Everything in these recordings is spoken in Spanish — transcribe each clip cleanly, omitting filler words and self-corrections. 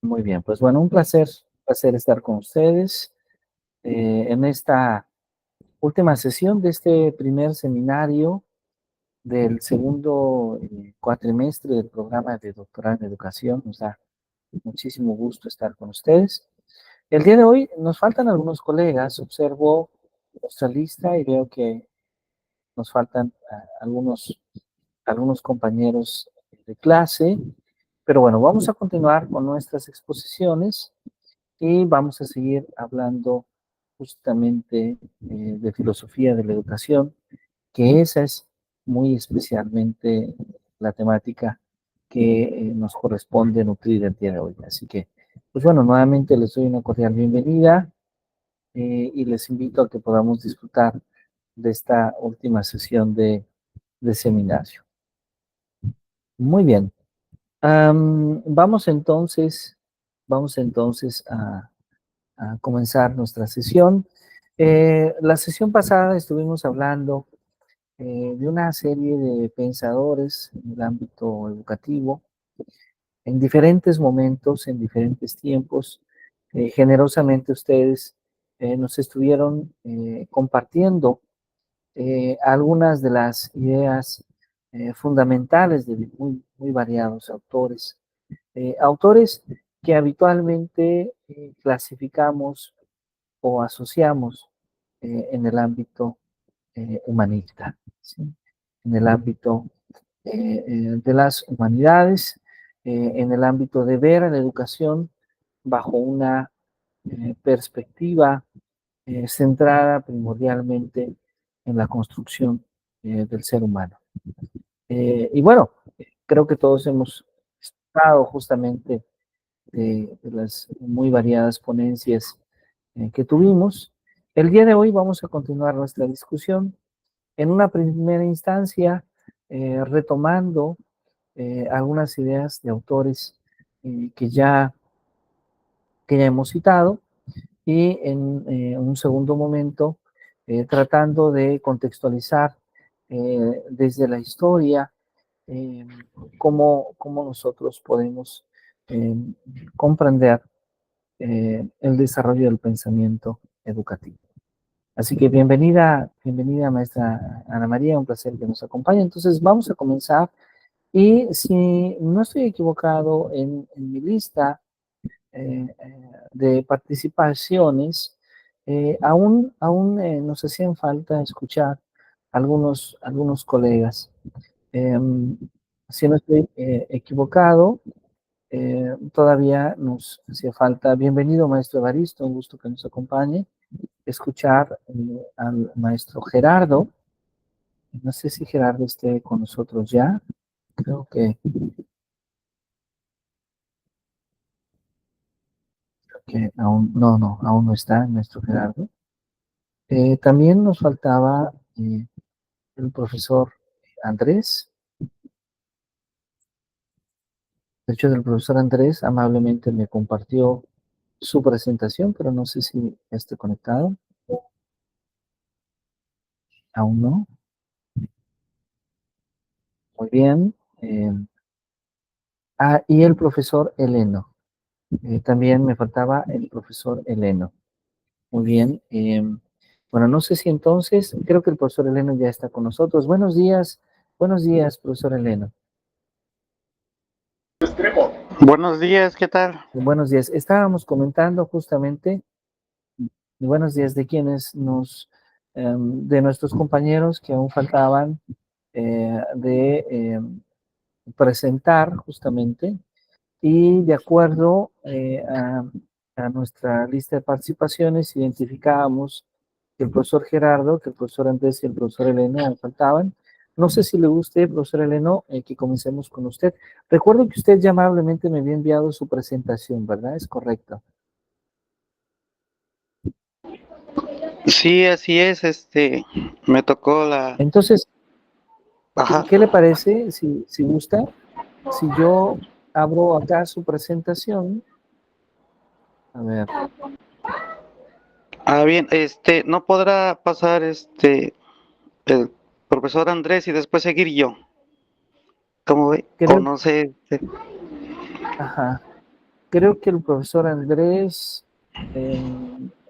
Muy bien, pues bueno, un placer estar con ustedes en esta última sesión de este primer seminario del segundo cuatrimestre del programa de doctorado en educación. Nos da muchísimo gusto estar con ustedes. El día de hoy nos faltan algunos colegas, observo nuestra lista y veo que nos faltan algunos compañeros de clase, pero bueno, vamos a continuar con nuestras exposiciones. Y vamos a seguir hablando justamente de filosofía de la educación, que esa es muy especialmente la temática que nos corresponde nutrir el día de hoy. Así que, pues bueno, nuevamente les doy una cordial bienvenida y les invito a que podamos disfrutar de esta última sesión de seminario. Muy bien. Vamos entonces a comenzar nuestra sesión. La sesión pasada estuvimos hablando de una serie de pensadores en el ámbito educativo, en diferentes momentos, en diferentes tiempos. Generosamente ustedes nos estuvieron compartiendo algunas de las ideas fundamentales de muy variados autores. Autores que habitualmente clasificamos o asociamos en el ámbito humanista, ¿sí? En el ámbito de las humanidades, en el ámbito de ver a la educación bajo una perspectiva centrada primordialmente en la construcción del ser humano. Y bueno, creo que todos hemos estado justamente de las muy variadas ponencias que tuvimos. El día de hoy vamos a continuar nuestra discusión en una primera instancia retomando algunas ideas de autores que ya hemos citado y en un segundo momento tratando de contextualizar desde la historia eh, cómo nosotros podemos eh, comprender el desarrollo del pensamiento educativo. Así que bienvenida maestra Ana María, un placer que nos acompañe. Entonces vamos a comenzar y si no estoy equivocado en mi lista de participaciones, aún nos hacían falta escuchar algunos colegas. Si no estoy equivocado, todavía nos hacía falta. Bienvenido, maestro Evaristo, un gusto que nos acompañe. Escuchar al maestro Gerardo. No sé si Gerardo esté con nosotros ya. Creo que aún aún no está el maestro Gerardo. También nos faltaba el profesor Andrés. De hecho, el profesor Andrés amablemente me compartió su presentación, pero no sé si esté conectado. Aún no. Muy bien. Y el profesor Heleno. También me faltaba el profesor Heleno. Muy bien. Bueno, no sé si entonces, creo que el profesor Heleno ya está con nosotros. Buenos días, profesor Heleno. Buenos días, ¿qué tal? Buenos días. Estábamos comentando justamente, buenos días de quienes de nuestros compañeros que aún faltaban de presentar justamente y de acuerdo a nuestra lista de participaciones identificábamos que el profesor Gerardo, que el profesor Andrés y el profesor Eleno faltaban. No sé si le guste, profesor Eleno, que comencemos con usted. Recuerdo que usted ya amablemente me había enviado su presentación, ¿verdad? Es correcto. Sí, así es, me tocó la... Entonces, Ajá. ¿qué le parece, si gusta, si yo abro acá su presentación? A ver. Bien, ¿no podrá pasar, el profesor Andrés y después seguir yo? ¿Cómo ve? O Creo, no sé, ajá. creo que el profesor Andrés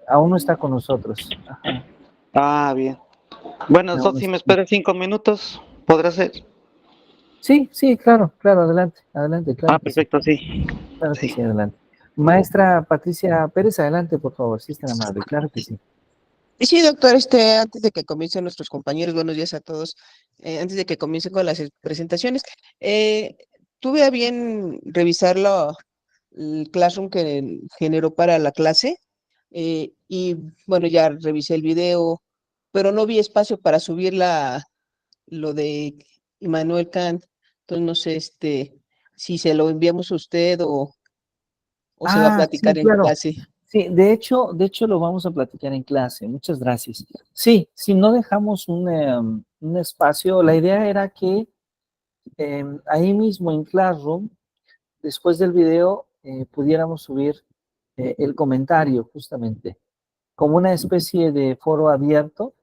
aún no está con nosotros. Ajá. Ah, bien. Bueno, Aún entonces no si me está. espera 5 minutos, ¿podrá ser? Sí, sí, claro, claro, adelante, adelante, claro Ah, que sí, perfecto, sí. claro que Sí. sí, adelante. Maestra Patricia Pérez, adelante, por favor, si es tan amable, claro que sí. Y sí, doctor, antes de que comiencen nuestros compañeros, buenos días a todos. Antes de que comiencen con las presentaciones, eh, tuve a bien revisar el Classroom que generó para la clase, y bueno, ya revisé el video, pero no vi espacio para subir lo de Immanuel Kant. Entonces no sé si se lo enviamos a usted o se va a Ah, sí, platicar en claro. clase. Sí, de hecho lo vamos a platicar en clase. Muchas gracias. Sí, si no dejamos un espacio, la idea era que ahí mismo en Classroom, después del video, pudiéramos subir el comentario justamente, como una especie de foro abierto,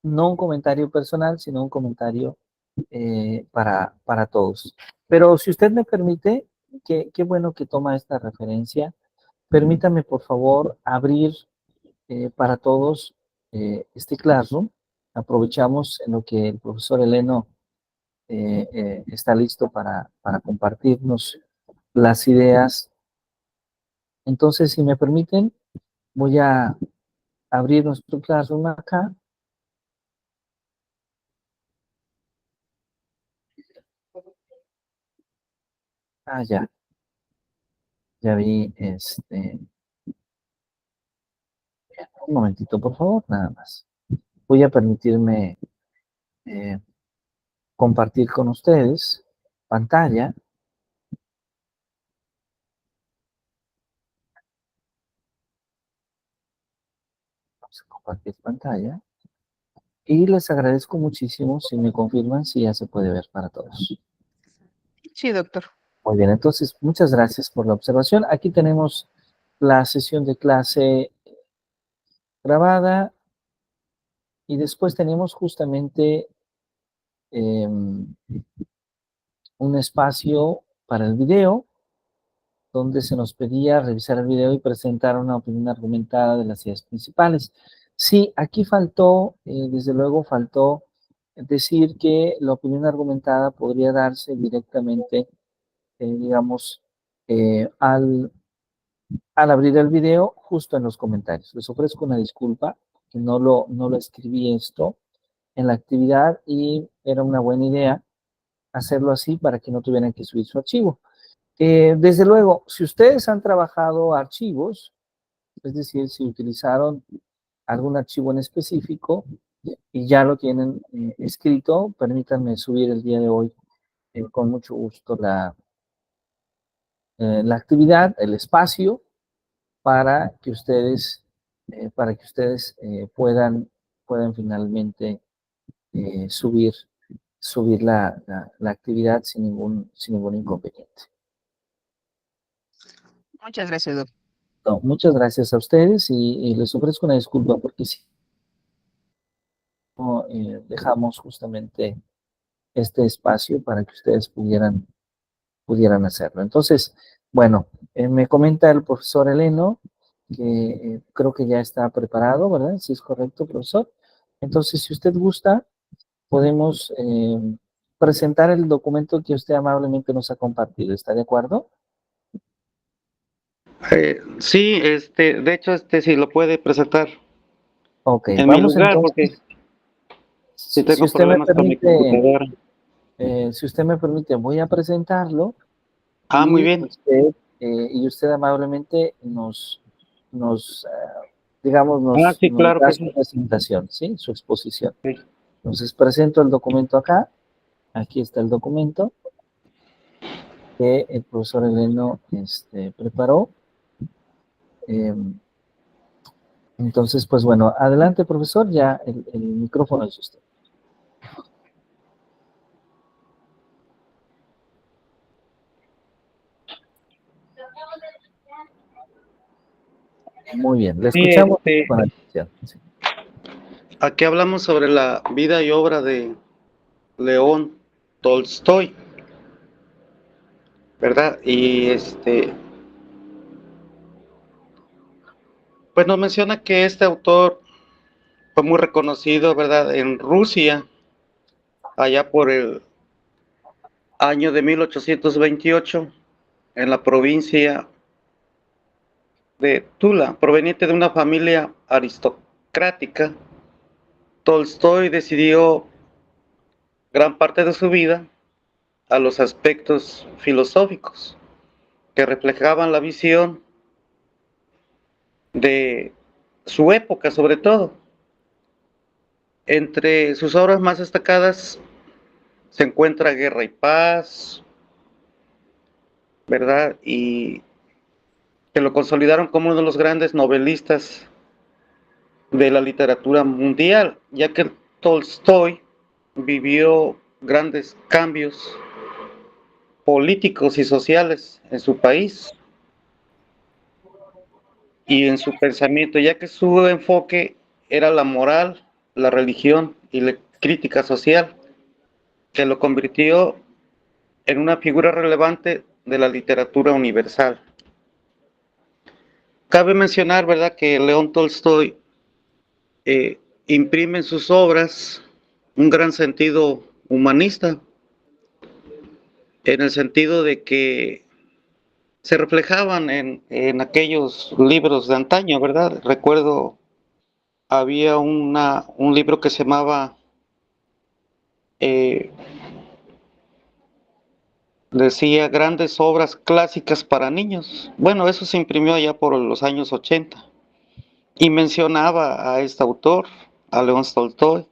no un comentario personal, sino un comentario para todos. Pero si usted me permite, qué bueno que toma esta referencia. Permítame, por favor, abrir para todos este Classroom. Aprovechamos en lo que el profesor Eleno está listo para compartirnos las ideas. Entonces, si me permiten, voy a abrir nuestro Classroom acá. Ah, ya vi, un momentito, por favor, nada más. Voy a permitirme eh, compartir con ustedes pantalla. Vamos a compartir pantalla. Y les agradezco muchísimo si me confirman si ya se puede ver para todos. Sí, doctor. Muy bien, entonces muchas gracias por la observación. Aquí tenemos la sesión de clase grabada y después tenemos justamente un espacio para el video donde se nos pedía revisar el video y presentar una opinión argumentada de las ideas principales. Sí, aquí faltó, desde luego faltó decir que la opinión argumentada podría darse directamente, digamos, al abrir el video, justo en los comentarios. Les ofrezco una disculpa, que no lo escribí esto en la actividad y era una buena idea hacerlo así para que no tuvieran que subir su archivo. Desde luego, si ustedes han trabajado archivos, es decir, si utilizaron algún archivo en específico y ya lo tienen escrito, permítanme subir el día de hoy con mucho gusto la actividad, el espacio, para que ustedes puedan finalmente subir, subir la actividad sin ningún inconveniente. Muchas gracias, doctor. No, muchas gracias a ustedes y les ofrezco una disculpa porque si no dejamos justamente este espacio para que ustedes pudieran hacerlo. Entonces, bueno, me comenta el profesor Eleno que creo que ya está preparado, ¿verdad? Si es correcto, profesor. Entonces, si usted gusta, podemos presentar el documento que usted amablemente nos ha compartido. ¿Está de acuerdo? Sí, de hecho, sí lo puede presentar Ok, en mi vamos lugar, porque entonces. si Si tengo usted me problemas con mi permite, computadora. si usted me permite, voy a presentarlo Ah, muy bien. y usted amablemente nos digamos, Ah, sí, nos claro da que su sí. presentación, ¿sí? Su exposición. Sí. Entonces, presento el documento acá. Aquí está el documento que el profesor Eleno preparó. Eh, entonces, pues bueno, adelante, profesor, ya el micrófono es usted. Muy bien, le Sí, escuchamos con atención. Sí. aquí hablamos sobre la vida y obra de León Tolstoy, ¿verdad? Y Pues nos menciona que este autor fue muy reconocido, ¿verdad?, en Rusia, allá por el año de 1828, en la provincia de Tula, proveniente de una familia aristocrática. Tolstói decidió gran parte de su vida a los aspectos filosóficos que reflejaban la visión de su época, sobre todo. Entre sus obras más destacadas se encuentra Guerra y Paz, ¿verdad? Y que lo consolidaron como uno de los grandes novelistas de la literatura mundial, ya que Tolstói vivió grandes cambios políticos y sociales en su país y en su pensamiento, ya que su enfoque era la moral, la religión y la crítica social, que lo convirtió en una figura relevante de la literatura universal. Cabe mencionar, ¿verdad?, que León Tolstói imprime en sus obras un gran sentido humanista, en el sentido de que se reflejaban en aquellos libros de antaño, ¿verdad? Recuerdo, había un libro que se llamaba, eh, decía, Grandes Obras Clásicas para Niños. Bueno, eso se imprimió allá por los años 80 y mencionaba a este autor, a León Tolstói,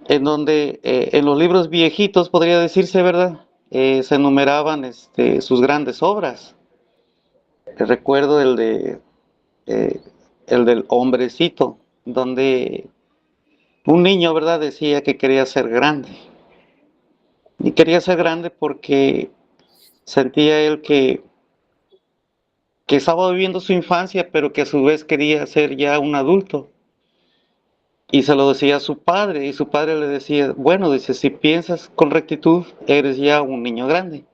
en donde en los libros viejitos, podría decirse, ¿verdad?, se enumeraban sus grandes obras. Recuerdo eh, el del hombrecito, donde un niño, ¿verdad?, decía que quería ser grande. Y quería ser grande porque sentía él que estaba viviendo su infancia, pero que a su vez quería ser ya un adulto. Y se lo decía a su padre, y su padre le decía, bueno, dice, si piensas con rectitud, eres ya un niño grande.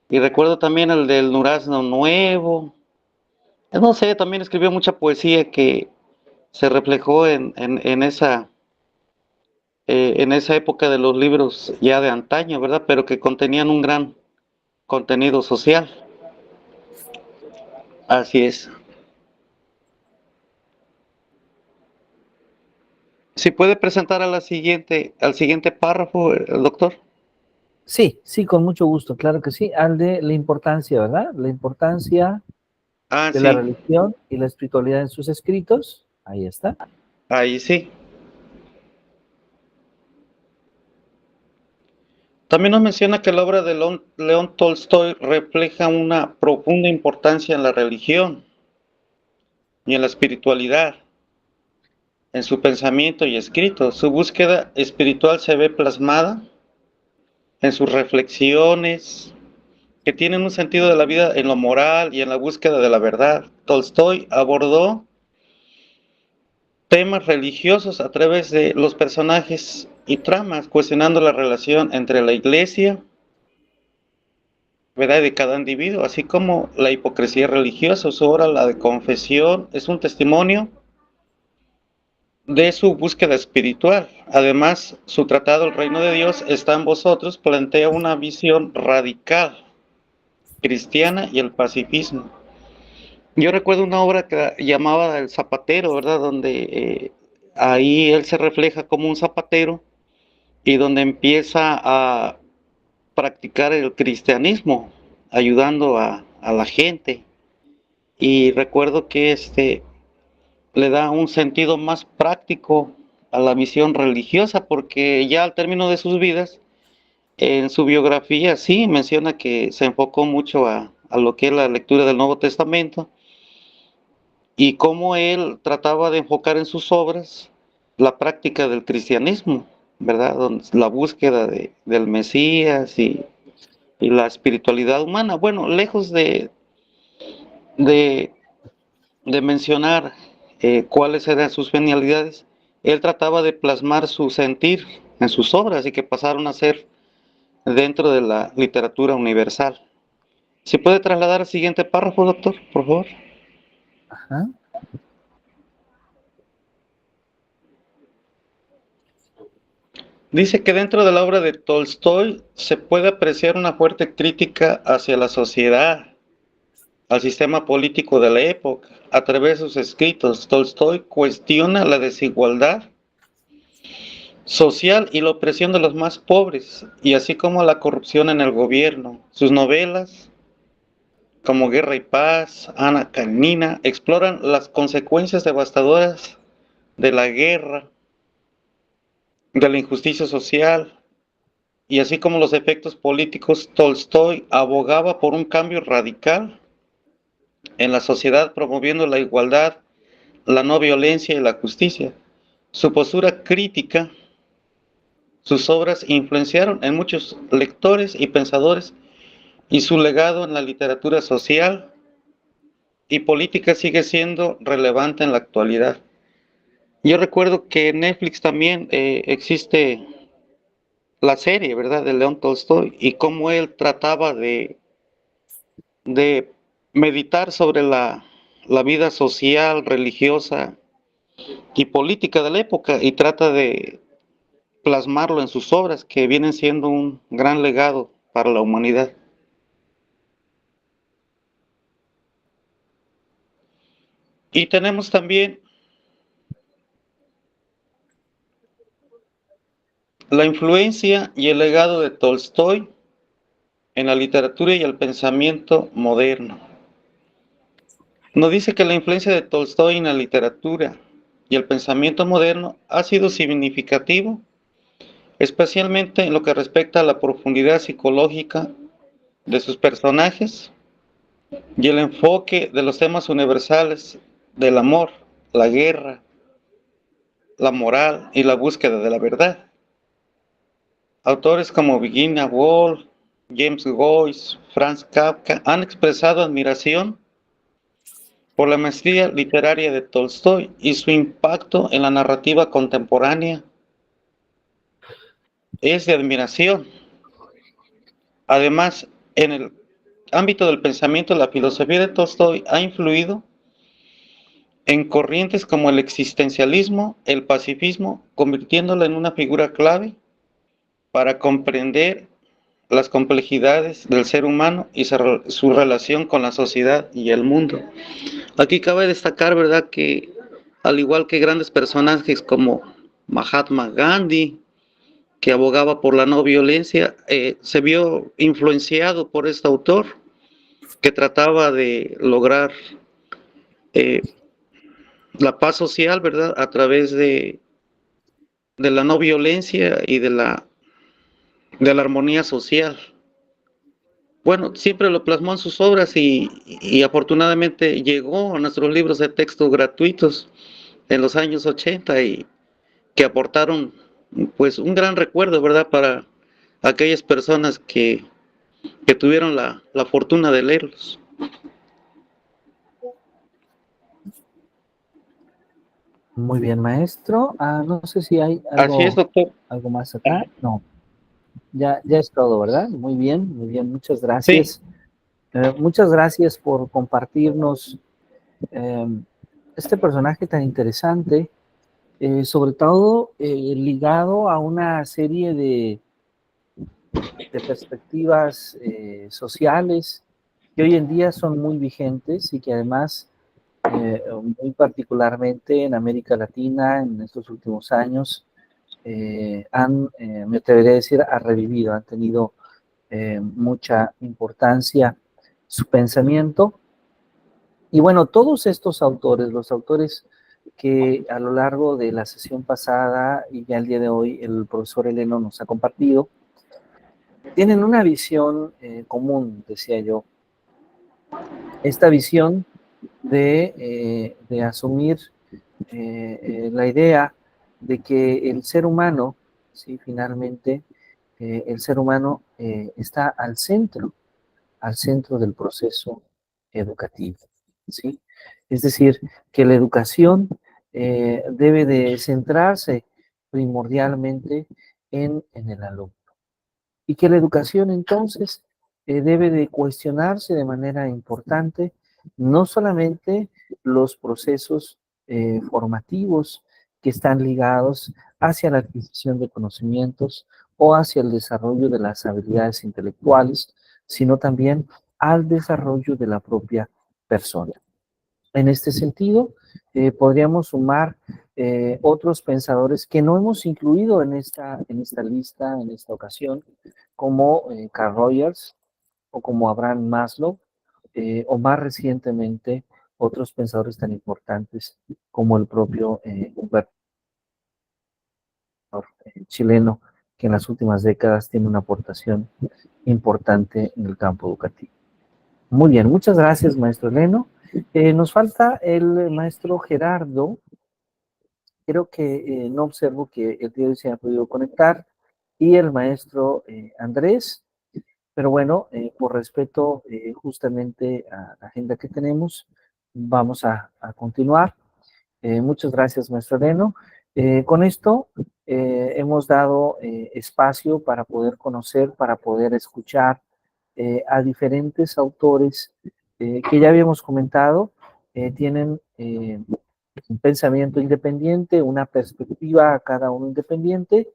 Y recuerdo también el del Durazno Nuevo. No sé, también escribió mucha poesía que se reflejó en esa época de los libros ya de antaño, ¿verdad? Pero que contenían un gran contenido social. Así es. Si puede presentar al siguiente párrafo, el doctor. Sí, sí, con mucho gusto, claro que sí. Al de la importancia, ¿verdad? La importancia Ah, de la sí, religión y la espiritualidad en sus escritos. Ahí está. ahí sí. También nos menciona que la obra de León Tolstói refleja una profunda importancia en la religión y en la espiritualidad, en su pensamiento y escrito. Su búsqueda espiritual se ve plasmada en sus reflexiones, que tienen un sentido de la vida en lo moral y en la búsqueda de la verdad. Tolstói abordó temas religiosos a través de los personajes y tramas, cuestionando la relación entre la iglesia, ¿verdad?, de cada individuo, así como la hipocresía religiosa. Su obra, la de Confesión, es un testimonio de su búsqueda espiritual. Además, su tratado El Reino de Dios está en vosotros plantea una visión radical cristiana y el pacifismo. Yo recuerdo una obra que llamaba El Zapatero, ¿verdad?, donde ahí él se refleja como un zapatero y donde empieza a practicar el cristianismo, ayudando a la gente. Y recuerdo que le da un sentido más práctico a la misión religiosa, porque ya al término de sus vidas, en su biografía sí menciona que se enfocó mucho a lo que es la lectura del Nuevo Testamento y cómo él trataba de enfocar en sus obras la práctica del cristianismo, ¿verdad? La búsqueda del Mesías y la espiritualidad humana. Bueno, lejos de, de mencionar cuáles eran sus genialidades, él trataba de plasmar su sentir en sus obras y que pasaron a ser dentro de la literatura universal. ¿Se puede trasladar al siguiente párrafo, doctor, por favor? Ajá. Dice que dentro de la obra de Tolstoy se puede apreciar una fuerte crítica hacia la sociedad, al sistema político de la época. A través de sus escritos, Tolstoy cuestiona la desigualdad social y la opresión de los más pobres, y así como la corrupción en el gobierno. Sus novelas, como Guerra y Paz, Ana Karenina, exploran las consecuencias devastadoras de la guerra, de la injusticia social, y así como los efectos políticos. Tolstoy abogaba por un cambio radical en la sociedad, promoviendo la igualdad, la no violencia y la justicia. Su postura crítica, sus obras influenciaron en muchos lectores y pensadores, y su legado en la literatura social y política sigue siendo relevante en la actualidad. Yo recuerdo que en Netflix también existe la serie, ¿verdad?, de León Tolstoy, y cómo él trataba de meditar sobre la vida social, religiosa y política de la época, y trata de plasmarlo en sus obras, que vienen siendo un gran legado para la humanidad. Y tenemos también la influencia y el legado de Tolstoy en la literatura y el pensamiento moderno. Nos dice que la influencia de Tolstoy en la literatura y el pensamiento moderno ha sido significativo, especialmente en lo que respecta a la profundidad psicológica de sus personajes y el enfoque de los temas universales del amor, la guerra, la moral y la búsqueda de la verdad. Autores como Virginia Woolf, James Joyce, Franz Kafka han expresado admiración por la maestría literaria de Tolstoy y su impacto en la narrativa contemporánea es de admiración. Además, en el ámbito del pensamiento, la filosofía de Tolstoy ha influido en corrientes como el existencialismo, el pacifismo, convirtiéndola en una figura clave para comprender las complejidades del ser humano y su relación con la sociedad y el mundo. Aquí cabe destacar, ¿verdad?, que al igual que grandes personajes como Mahatma Gandhi, que abogaba por la no violencia, se vio influenciado por este autor que trataba de lograr eh, la paz social, ¿verdad?, a través de la no violencia y de la armonía social. Bueno, siempre lo plasmó en sus obras y afortunadamente llegó a nuestros libros de texto gratuitos en los años 80, y que aportaron pues un gran recuerdo, ¿verdad?, para aquellas personas que tuvieron la fortuna de leerlos. Muy bien, maestro. No sé si hay Así es, doctor. algo más acá. No, ya es todo, ¿verdad? Muy bien, muchas Sí, gracias. Muchas gracias por compartirnos eh, este personaje tan interesante, sobre todo ligado a una serie de perspectivas sociales que hoy en día son muy vigentes y que además, muy particularmente en América Latina, en estos últimos años, me atrevería a decir, ha revivido, han tenido mucha importancia su pensamiento. Y bueno, todos estos autores, los autores que a lo largo de la sesión pasada y ya el día de hoy el profesor Heleno nos ha compartido, tienen una visión común, decía yo, esta visión de asumir la idea de que el ser humano, ¿sí? Finalmente, el ser humano está al centro del proceso educativo, ¿sí? Es decir, que la educación debe de centrarse primordialmente en el alumno. Y que la educación entonces debe de cuestionarse de manera importante, no solamente los procesos formativos que están ligados hacia la adquisición de conocimientos o hacia el desarrollo de las habilidades intelectuales, sino también al desarrollo de la propia persona. En este sentido, podríamos sumar otros pensadores que no hemos incluido en esta lista, en esta ocasión, como Carl Rogers o como Abraham Maslow, o más recientemente otros pensadores tan importantes como el propio Humberto chileno, que en las últimas décadas tiene una aportación importante en el campo educativo. Muy bien, muchas gracias, maestro Eleno. Nos falta el maestro Gerardo. Creo que no observo que el día de hoy se haya podido conectar. Y el maestro Andrés. Pero bueno, por respeto justamente a la agenda que tenemos, vamos a continuar. Muchas gracias, maestro Eleno. Con esto hemos dado espacio para poder conocer, para poder escuchar a diferentes autores que ya habíamos comentado, tienen un pensamiento independiente, una perspectiva cada uno independiente,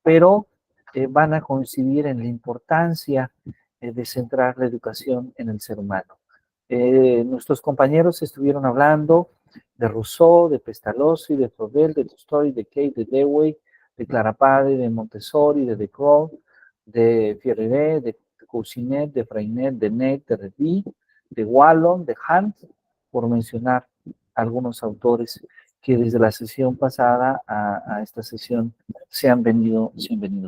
pero van a coincidir en la importancia de centrar la educación en el ser humano. Nuestros compañeros estuvieron hablando de Rousseau, de Pestalozzi, de Froebel, de Tolstoy, de Kate, de Dewey, de Clarapade, de Montessori, de De Croo, de Fierret, de Cousinet, de Freinet, de Net, de Revy, de Wallon, de Hunt, por mencionar algunos autores que desde la sesión pasada a esta sesión se han venido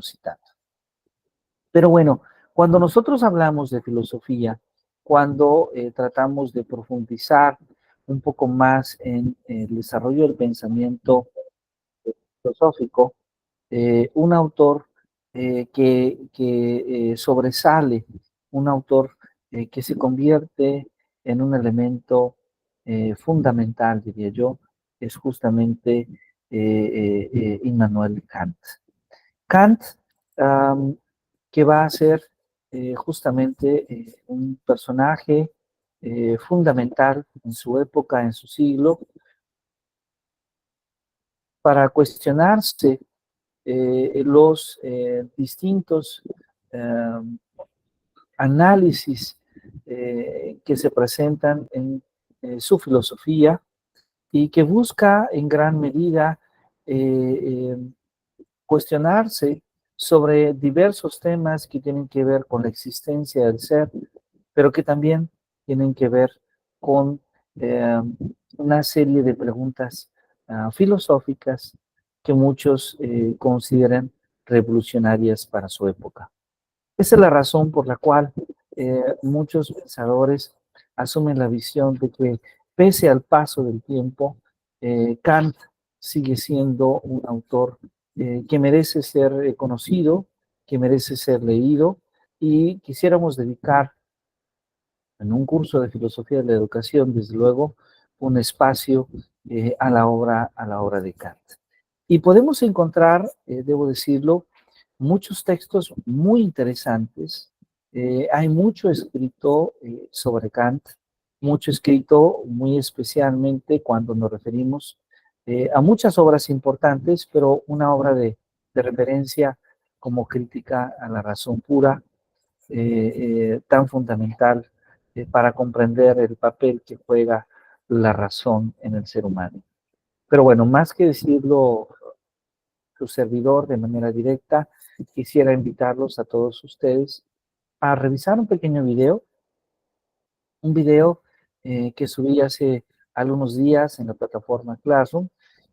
citando. Pero bueno, cuando nosotros hablamos de filosofía, cuando tratamos de profundizar un poco más en el desarrollo del pensamiento filosófico, un autor que sobresale, un autor que se convierte en un elemento fundamental, diría yo, es justamente Immanuel Kant. Kant, que va a ser justamente un personaje fundamental en su época, en su siglo, para cuestionarse los distintos análisis que se presentan en su filosofía y que busca en gran medida cuestionarse sobre diversos temas que tienen que ver con la existencia del ser, pero que también tienen que ver con una serie de preguntas filosóficas que muchos consideran revolucionarias para su época. Esa es la razón por la cual muchos pensadores asumen la visión de que pese al paso del tiempo, Kant sigue siendo un autor que merece ser conocido, que merece ser leído, y quisiéramos dedicar en un curso de filosofía de la educación, desde luego, un espacio a la obra de Kant. Y podemos encontrar, debo decirlo, muchos textos muy interesantes. Hay mucho escrito sobre Kant, mucho escrito muy especialmente cuando nos referimos a muchas obras importantes, pero una obra de referencia como crítica a la razón pura, tan fundamental para comprender el papel que juega la razón en el ser humano. Pero bueno, más que decirlo su servidor de manera directa, quisiera invitarlos a todos ustedes a revisar un pequeño video, un video que subí hace algunos días en la plataforma Classroom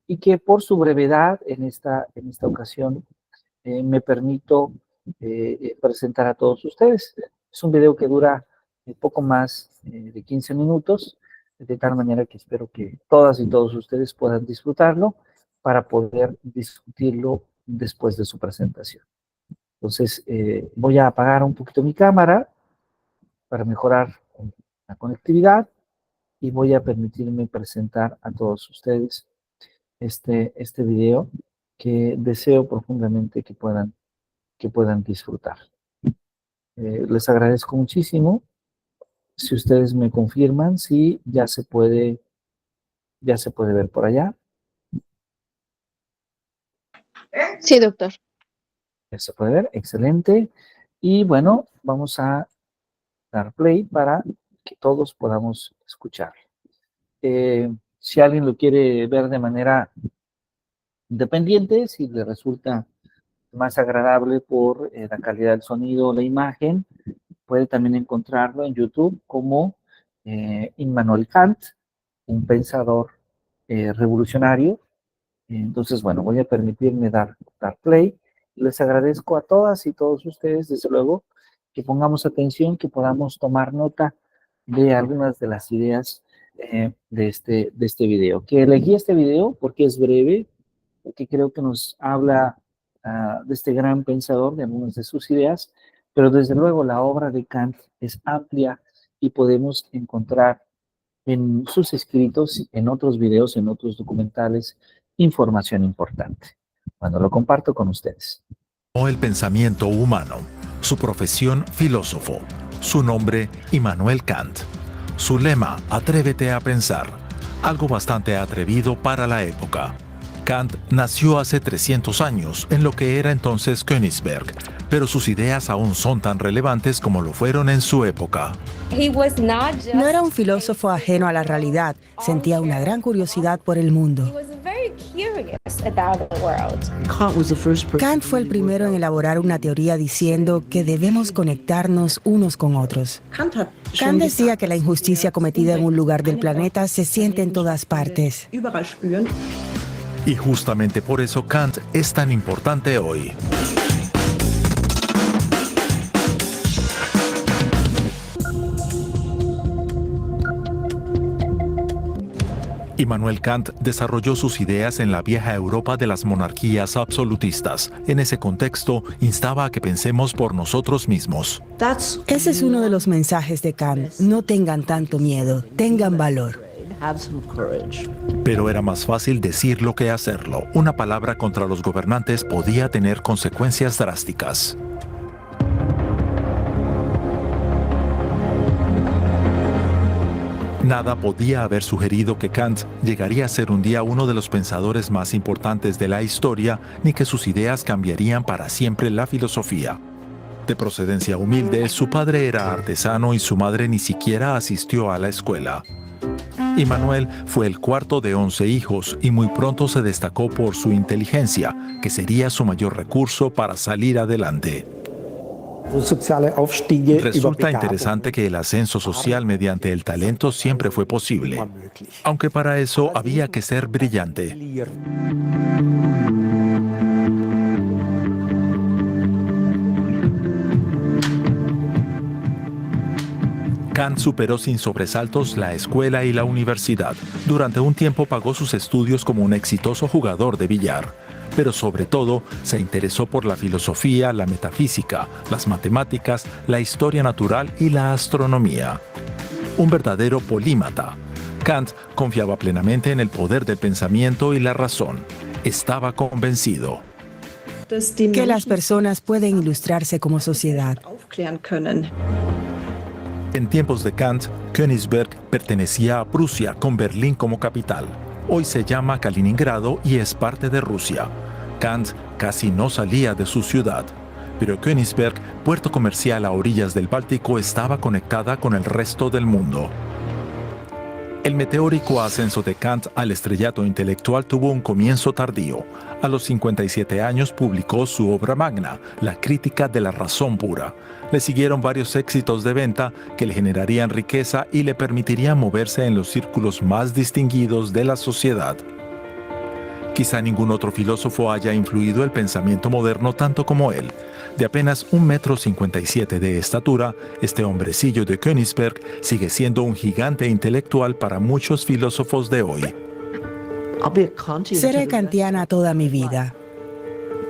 y que por su brevedad en esta ocasión me permito presentar a todos ustedes. Es un video que dura poco más de 15 minutos, de tal manera que espero que todas y todos ustedes puedan disfrutarlo para poder discutirlo después de su presentación. Entonces, voy a apagar un poquito mi cámara para mejorar la conectividad y voy a permitirme presentar a todos ustedes este video que deseo profundamente que puedan disfrutar. Les agradezco muchísimo. Si ustedes me confirman, si ya se puede Ya se puede ver por allá. Sí, doctor. Ya se puede ver, excelente. Y bueno, vamos a dar play para que todos podamos escuchar. Si alguien lo quiere ver de manera independiente, si le resulta más agradable por la calidad del sonido o la imagen, puede también encontrarlo en YouTube como Immanuel Kant, un pensador revolucionario. Entonces, bueno, voy a permitirme dar play. Les agradezco a todas y todos ustedes, desde luego, que pongamos atención, que podamos tomar nota de algunas de las ideas de este video. Que elegí este video porque es breve, porque creo que nos habla de este gran pensador, de algunas de sus ideas, pero desde luego la obra de Kant es amplia y podemos encontrar en sus escritos, en otros videos, en otros documentales, información importante. Bueno, lo comparto con ustedes. El pensamiento humano. Su profesión, filósofo. Su nombre, Immanuel Kant. Su lema, atrévete a pensar. Algo bastante atrevido para la época. Kant nació hace 300 años en lo que era entonces Königsberg, pero sus ideas aún son tan relevantes como lo fueron en su época. No era un filósofo ajeno a la realidad, sentía una gran curiosidad por el mundo. Kant fue el primero en elaborar una teoría diciendo que debemos conectarnos unos con otros. Kant decía que la injusticia cometida en un lugar del planeta se siente en todas partes. Y justamente por eso Kant es tan importante hoy. Immanuel Kant desarrolló sus ideas en la vieja Europa de las monarquías absolutistas. En ese contexto, instaba a que pensemos por nosotros mismos. Ese es uno de los mensajes de Kant. No tengan tanto miedo, tengan valor. Pero era más fácil decirlo que hacerlo. Una palabra contra los gobernantes podía tener consecuencias drásticas. Nada podía haber sugerido que Kant llegaría a ser un día uno de los pensadores más importantes de la historia, ni que sus ideas cambiarían para siempre la filosofía. De procedencia humilde, su padre era artesano y su madre ni siquiera asistió a la escuela. Immanuel fue el cuarto de 11 hijos y muy pronto se destacó por su inteligencia, que sería su mayor recurso para salir adelante. Resulta interesante que el ascenso social mediante el talento siempre fue posible, aunque para eso había que ser brillante. Kant superó sin sobresaltos la escuela y la universidad. Durante un tiempo pagó sus estudios como un exitoso jugador de billar, pero sobre todo se interesó por la filosofía, la metafísica, las matemáticas, la historia natural y la astronomía. Un verdadero polímata. Kant confiaba plenamente en el poder del pensamiento y la razón. Estaba convencido que las personas pueden ilustrarse como sociedad. En tiempos de Kant, Königsberg pertenecía a Prusia con Berlín como capital. Hoy se llama Kaliningrado y es parte de Rusia. Kant casi no salía de su ciudad, pero Königsberg, puerto comercial a orillas del Báltico, estaba conectada con el resto del mundo. El meteórico ascenso de Kant al estrellato intelectual tuvo un comienzo tardío. A los 57 años publicó su obra magna, La Crítica de la Razón Pura. Le siguieron varios éxitos de venta que le generarían riqueza y le permitirían moverse en los círculos más distinguidos de la sociedad. Quizá ningún otro filósofo haya influido el pensamiento moderno tanto como él. De apenas 1,57 m de estatura, este hombrecillo de Königsberg sigue siendo un gigante intelectual para muchos filósofos de hoy. Seré kantiana toda mi vida.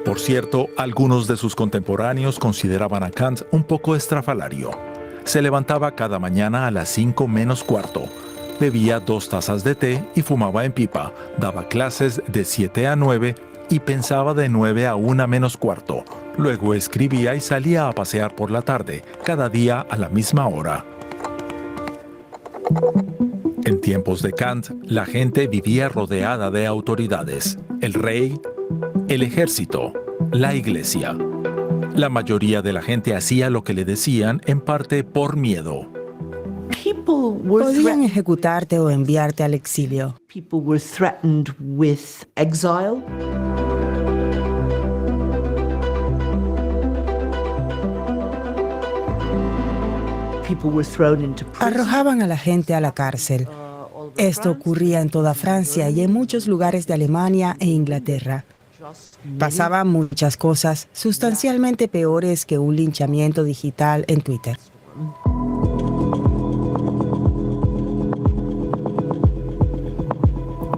Por cierto, algunos de sus contemporáneos consideraban a Kant un poco estrafalario. Se levantaba cada mañana a las 5 menos cuarto. Bebía 2 tazas de té y fumaba en pipa. Daba clases de 7 a 9 y pensaba de 9 a 1 menos cuarto. Luego escribía y salía a pasear por la tarde, cada día a la misma hora. En tiempos de Kant, la gente vivía rodeada de autoridades: el rey, el ejército, la iglesia. La mayoría de la gente hacía lo que le decían, en parte por miedo. Podían ejecutarte o enviarte al exilio. People were threatened with exile. People were thrown into prison. Arrojaban a la gente a la cárcel. Esto ocurría en toda Francia y en muchos lugares de Alemania e Inglaterra. Pasaban muchas cosas sustancialmente peores que un linchamiento digital en Twitter.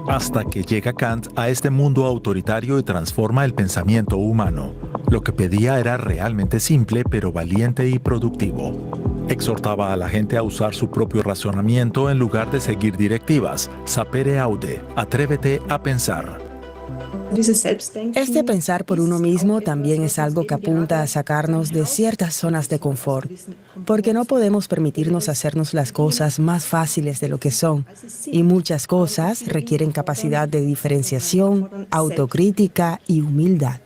Hasta que llega Kant a este mundo autoritario y transforma el pensamiento humano. Lo que pedía era realmente simple, pero valiente y productivo. Exhortaba a la gente a usar su propio razonamiento en lugar de seguir directivas. Sapere aude, atrévete a pensar. Este pensar por uno mismo también es algo que apunta a sacarnos de ciertas zonas de confort, porque no podemos permitirnos hacernos las cosas más fáciles de lo que son, y muchas cosas requieren capacidad de diferenciación, autocrítica y humildad.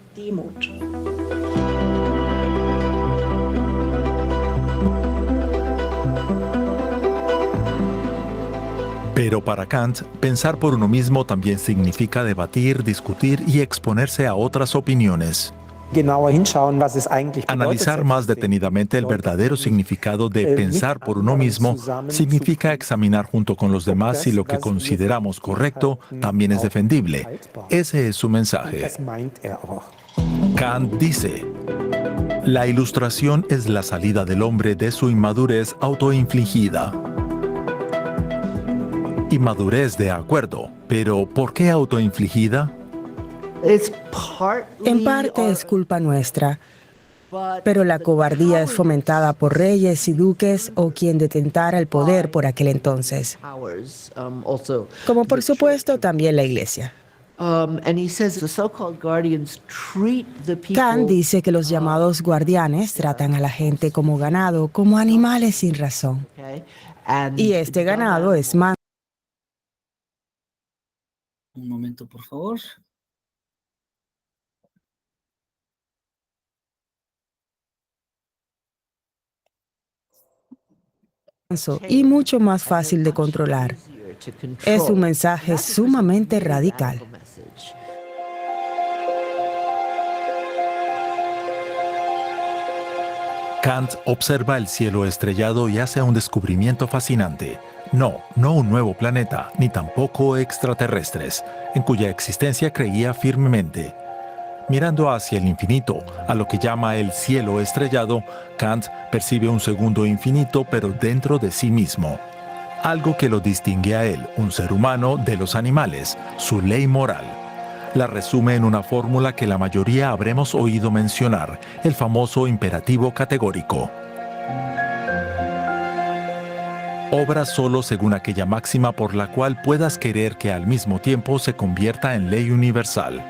Pero para Kant, pensar por uno mismo también significa debatir, discutir y exponerse a otras opiniones. Analizar más detenidamente el verdadero significado de pensar por uno mismo significa examinar junto con los demás si lo que consideramos correcto también es defendible. Ese es su mensaje. Kant dice: la ilustración es la salida del hombre de su inmadurez autoinfligida. Inmadurez, de acuerdo, pero ¿por qué autoinfligida? En parte es culpa nuestra, pero la cobardía es fomentada por reyes y duques o quien detentara el poder por aquel entonces, como por supuesto también la iglesia. Kant dice que los llamados guardianes tratan a la gente como ganado, como animales sin razón. Y este ganado es manso. Un momento, por favor. Y mucho más fácil de controlar. Es un mensaje sumamente radical. Kant observa el cielo estrellado y hace un descubrimiento fascinante. No un nuevo planeta, ni tampoco extraterrestres, en cuya existencia creía firmemente. Mirando hacia el infinito, a lo que llama el cielo estrellado, Kant percibe un segundo infinito, pero dentro de sí mismo. Algo que lo distingue a él, un ser humano, de los animales, su ley moral. La resume en una fórmula que la mayoría habremos oído mencionar, el famoso imperativo categórico. Obra solo según aquella máxima por la cual puedas querer que al mismo tiempo se convierta en ley universal.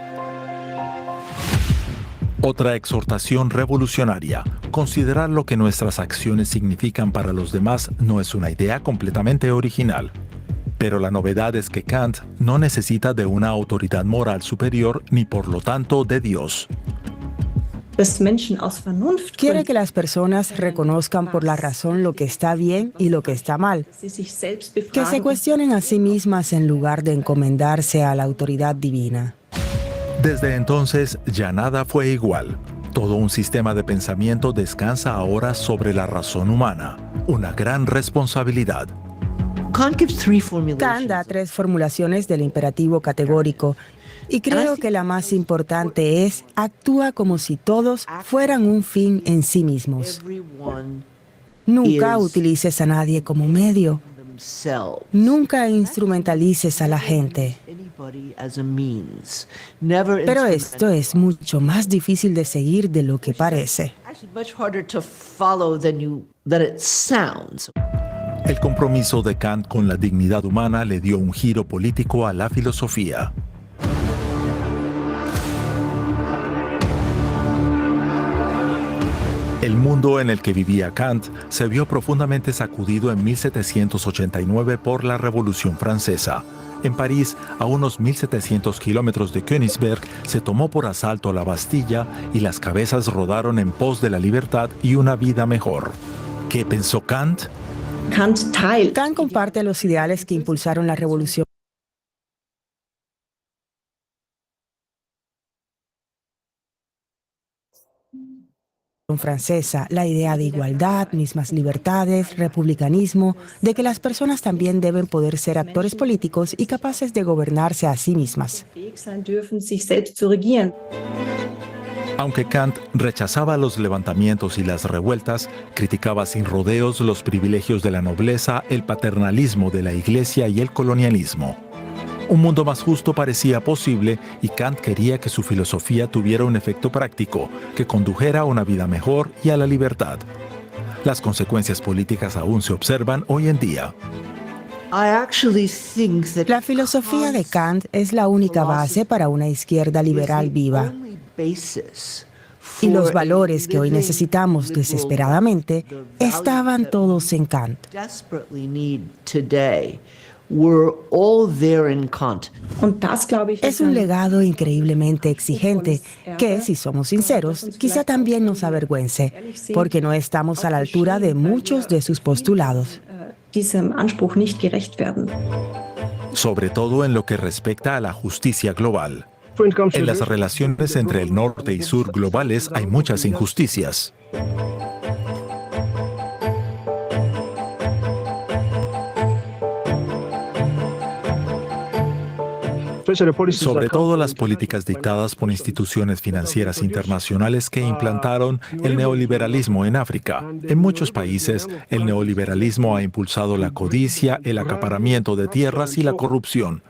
Otra exhortación revolucionaria: considerar lo que nuestras acciones significan para los demás no es una idea completamente original. Pero la novedad es que Kant no necesita de una autoridad moral superior ni por lo tanto de Dios. Quiere que las personas reconozcan por la razón lo que está bien y lo que está mal, que se cuestionen a sí mismas en lugar de encomendarse a la autoridad divina. Desde entonces ya nada fue igual. Todo un sistema de pensamiento descansa ahora sobre la razón humana, una gran responsabilidad. Kant da 3 formulaciones del imperativo categórico, y creo que la más importante es: actúa como si todos fueran un fin en sí mismos. Nunca utilices a nadie como medio. Nunca instrumentalices a la gente. Pero esto es mucho más difícil de seguir de lo que parece. El compromiso de Kant con la dignidad humana le dio un giro político a la filosofía. El mundo en el que vivía Kant se vio profundamente sacudido en 1789 por la Revolución Francesa. En París, a unos 1.700 kilómetros de Königsberg, se tomó por asalto la Bastilla y las cabezas rodaron en pos de la libertad y una vida mejor. ¿Qué pensó Kant? Kant comparte los ideales que impulsaron la Revolución Francesa, la idea de igualdad, mismas libertades, republicanismo, de que las personas también deben poder ser actores políticos y capaces de gobernarse a sí mismas. Aunque Kant rechazaba los levantamientos y las revueltas, criticaba sin rodeos los privilegios de la nobleza, el paternalismo de la Iglesia y el colonialismo. Un mundo más justo parecía posible y Kant quería que su filosofía tuviera un efecto práctico, que condujera a una vida mejor y a la libertad. Las consecuencias políticas aún se observan hoy en día. La filosofía de Kant es la única base para una izquierda liberal viva. Y los valores que hoy necesitamos desesperadamente estaban todos en Kant. Es un legado increíblemente exigente que, si somos sinceros, quizá también nos avergüence, porque no estamos a la altura de muchos de sus postulados. Sobre todo en lo que respecta a la justicia global. En las relaciones entre el norte y sur globales hay muchas injusticias. Sobre todo las políticas dictadas por instituciones financieras internacionales que implantaron el neoliberalismo en África. En muchos países, el neoliberalismo ha impulsado la codicia, el acaparamiento de tierras y la corrupción.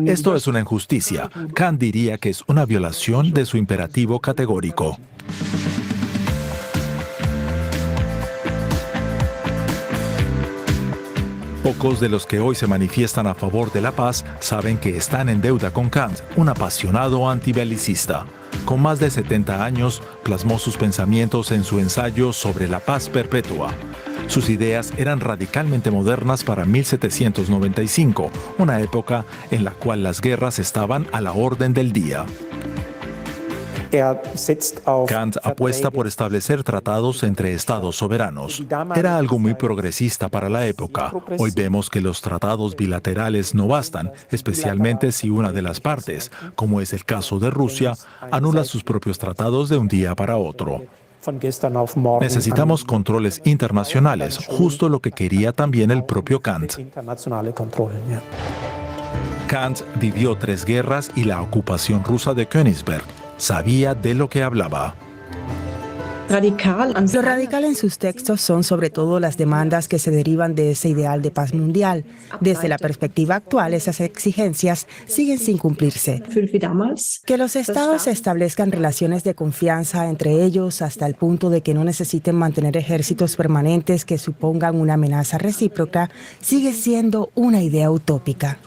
Esto es una injusticia. Kant diría que es una violación de su imperativo categórico. Pocos de los que hoy se manifiestan a favor de la paz saben que están en deuda con Kant, un apasionado antibelicista. Con más de 70 años, plasmó sus pensamientos en su ensayo sobre la paz perpetua. Sus ideas eran radicalmente modernas para 1795, una época en la cual las guerras estaban a la orden del día. Kant apuesta por establecer tratados entre estados soberanos. Era algo muy progresista para la época. Hoy vemos que los tratados bilaterales no bastan, especialmente si una de las partes, como es el caso de Rusia, anula sus propios tratados de un día para otro. Necesitamos controles internacionales, justo lo que quería también el propio Kant. Kant vivió 3 guerras y la ocupación rusa de Königsberg. Sabía de lo que hablaba. Lo radical en sus textos son sobre todo las demandas que se derivan de ese ideal de paz mundial. Desde la perspectiva actual, esas exigencias siguen sin cumplirse. Que los estados establezcan relaciones de confianza entre ellos hasta el punto de que no necesiten mantener ejércitos permanentes que supongan una amenaza recíproca sigue siendo una idea utópica.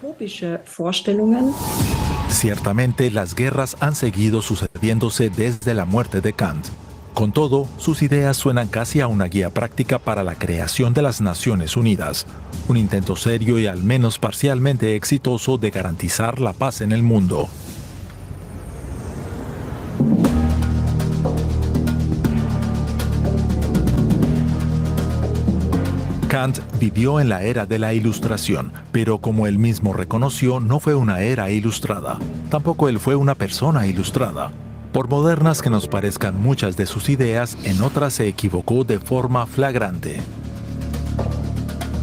Ciertamente, las guerras han seguido sucediéndose desde la muerte de Kant. Con todo, sus ideas suenan casi a una guía práctica para la creación de las Naciones Unidas, un intento serio y al menos parcialmente exitoso de garantizar la paz en el mundo. Kant vivió en la era de la Ilustración, pero como él mismo reconoció, no fue una era ilustrada. Tampoco él fue una persona ilustrada. Por modernas que nos parezcan muchas de sus ideas, en otras se equivocó de forma flagrante.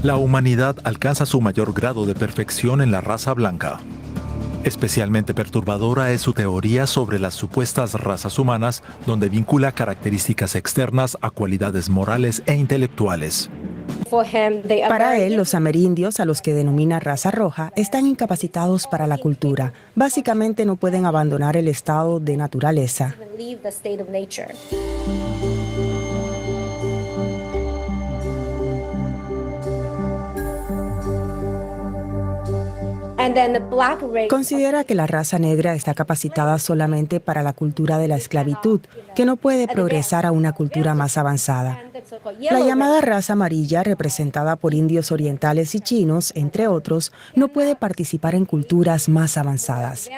La humanidad alcanza su mayor grado de perfección en la raza blanca. Especialmente perturbadora es su teoría sobre las supuestas razas humanas, donde vincula características externas a cualidades morales e intelectuales. Para él, los amerindios, a los que denomina raza roja, están incapacitados para la cultura. Básicamente no pueden abandonar el estado de naturaleza. Considera que la raza negra está capacitada solamente para la cultura de la esclavitud, que no puede progresar a una cultura más avanzada. La llamada raza amarilla, representada por indios orientales y chinos, entre otros, no puede participar en culturas más avanzadas.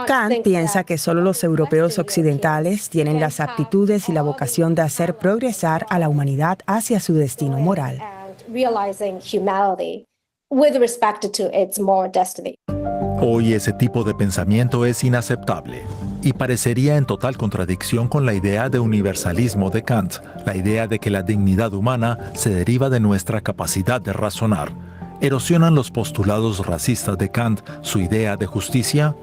Kant piensa que solo los europeos occidentales tienen las aptitudes y la vocación de hacer progresar a la humanidad hacia su destino moral. Hoy ese tipo de pensamiento es inaceptable y parecería en total contradicción con la idea de universalismo de Kant, la idea de que la dignidad humana se deriva de nuestra capacidad de razonar. ¿Erosionan los postulados racistas de Kant su idea de justicia?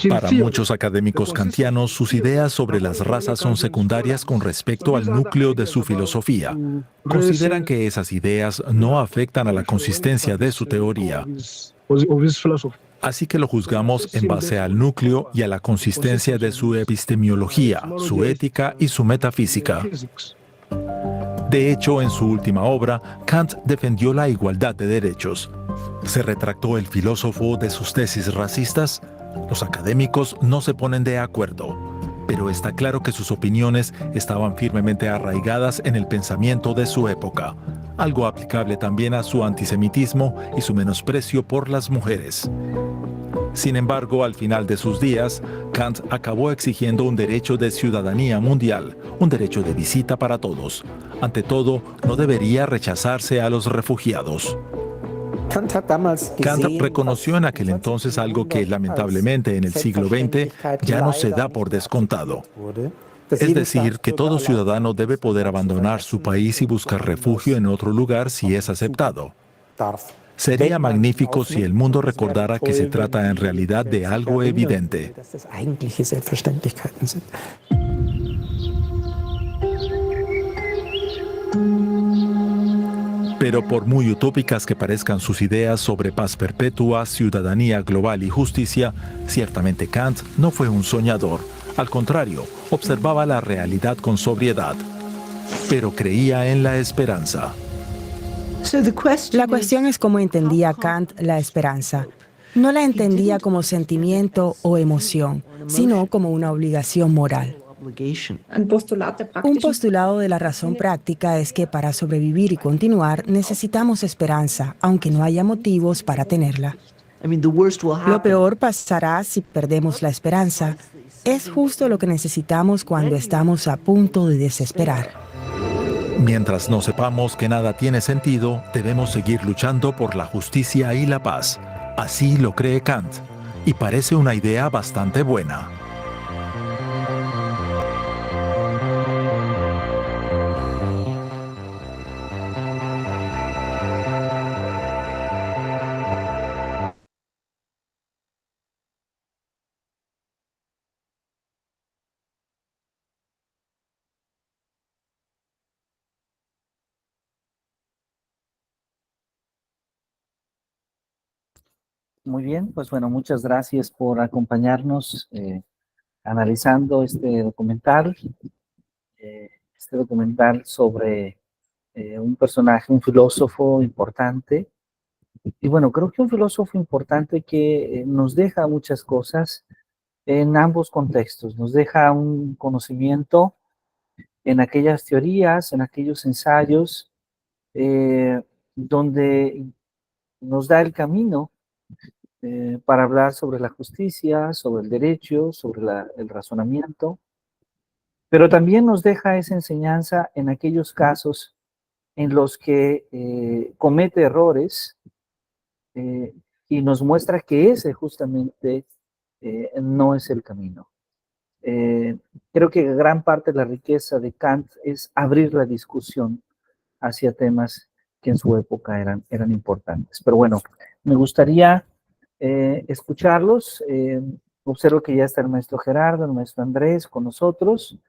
Para muchos académicos kantianos, sus ideas sobre las razas son secundarias con respecto al núcleo de su filosofía. Consideran que esas ideas no afectan a la consistencia de su teoría. Así que lo juzgamos en base al núcleo y a la consistencia de su epistemología, su ética y su metafísica. De hecho, en su última obra, Kant defendió la igualdad de derechos. ¿Se retractó el filósofo de sus tesis racistas? Los académicos no se ponen de acuerdo, pero está claro que sus opiniones estaban firmemente arraigadas en el pensamiento de su época, algo aplicable también a su antisemitismo y su menosprecio por las mujeres. Sin embargo, al final de sus días, Kant acabó exigiendo un derecho de ciudadanía mundial, un derecho de visita para todos. Ante todo, no debería rechazarse a los refugiados. Kant reconoció en aquel entonces algo que lamentablemente en el siglo XX ya no se da por descontado. Es decir, que todo ciudadano debe poder abandonar su país y buscar refugio en otro lugar si es aceptado. Sería magnífico si el mundo recordara que se trata en realidad de algo evidente. Pero por muy utópicas que parezcan sus ideas sobre paz perpetua, ciudadanía global y justicia, ciertamente Kant no fue un soñador. Al contrario, observaba la realidad con sobriedad, pero creía en la esperanza. La cuestión es cómo entendía Kant la esperanza. No la entendía como sentimiento o emoción, sino como una obligación moral. Un postulado de la razón práctica es que para sobrevivir y continuar necesitamos esperanza, aunque no haya motivos para tenerla. Lo peor pasará si perdemos la esperanza. Es justo lo que necesitamos cuando estamos a punto de desesperar. Mientras no sepamos que nada tiene sentido, debemos seguir luchando por la justicia y la paz. Así lo cree Kant, y parece una idea bastante buena. Muy bien, pues bueno, muchas gracias por acompañarnos analizando este documental sobre un personaje, un filósofo importante. Y bueno, creo que un filósofo importante que nos deja muchas cosas en ambos contextos. Nos deja un conocimiento en aquellas teorías, en aquellos ensayos, donde nos da el camino para hablar sobre la justicia, sobre el derecho, sobre el razonamiento, pero también nos deja esa enseñanza en aquellos casos en los que comete errores y nos muestra que ese justamente no es el camino. Creo que gran parte de la riqueza de Kant es abrir la discusión hacia temas que en su época eran importantes. Pero bueno, me gustaría escucharlos. Observo que ya está el maestro Gerardo, el maestro Andrés con nosotros.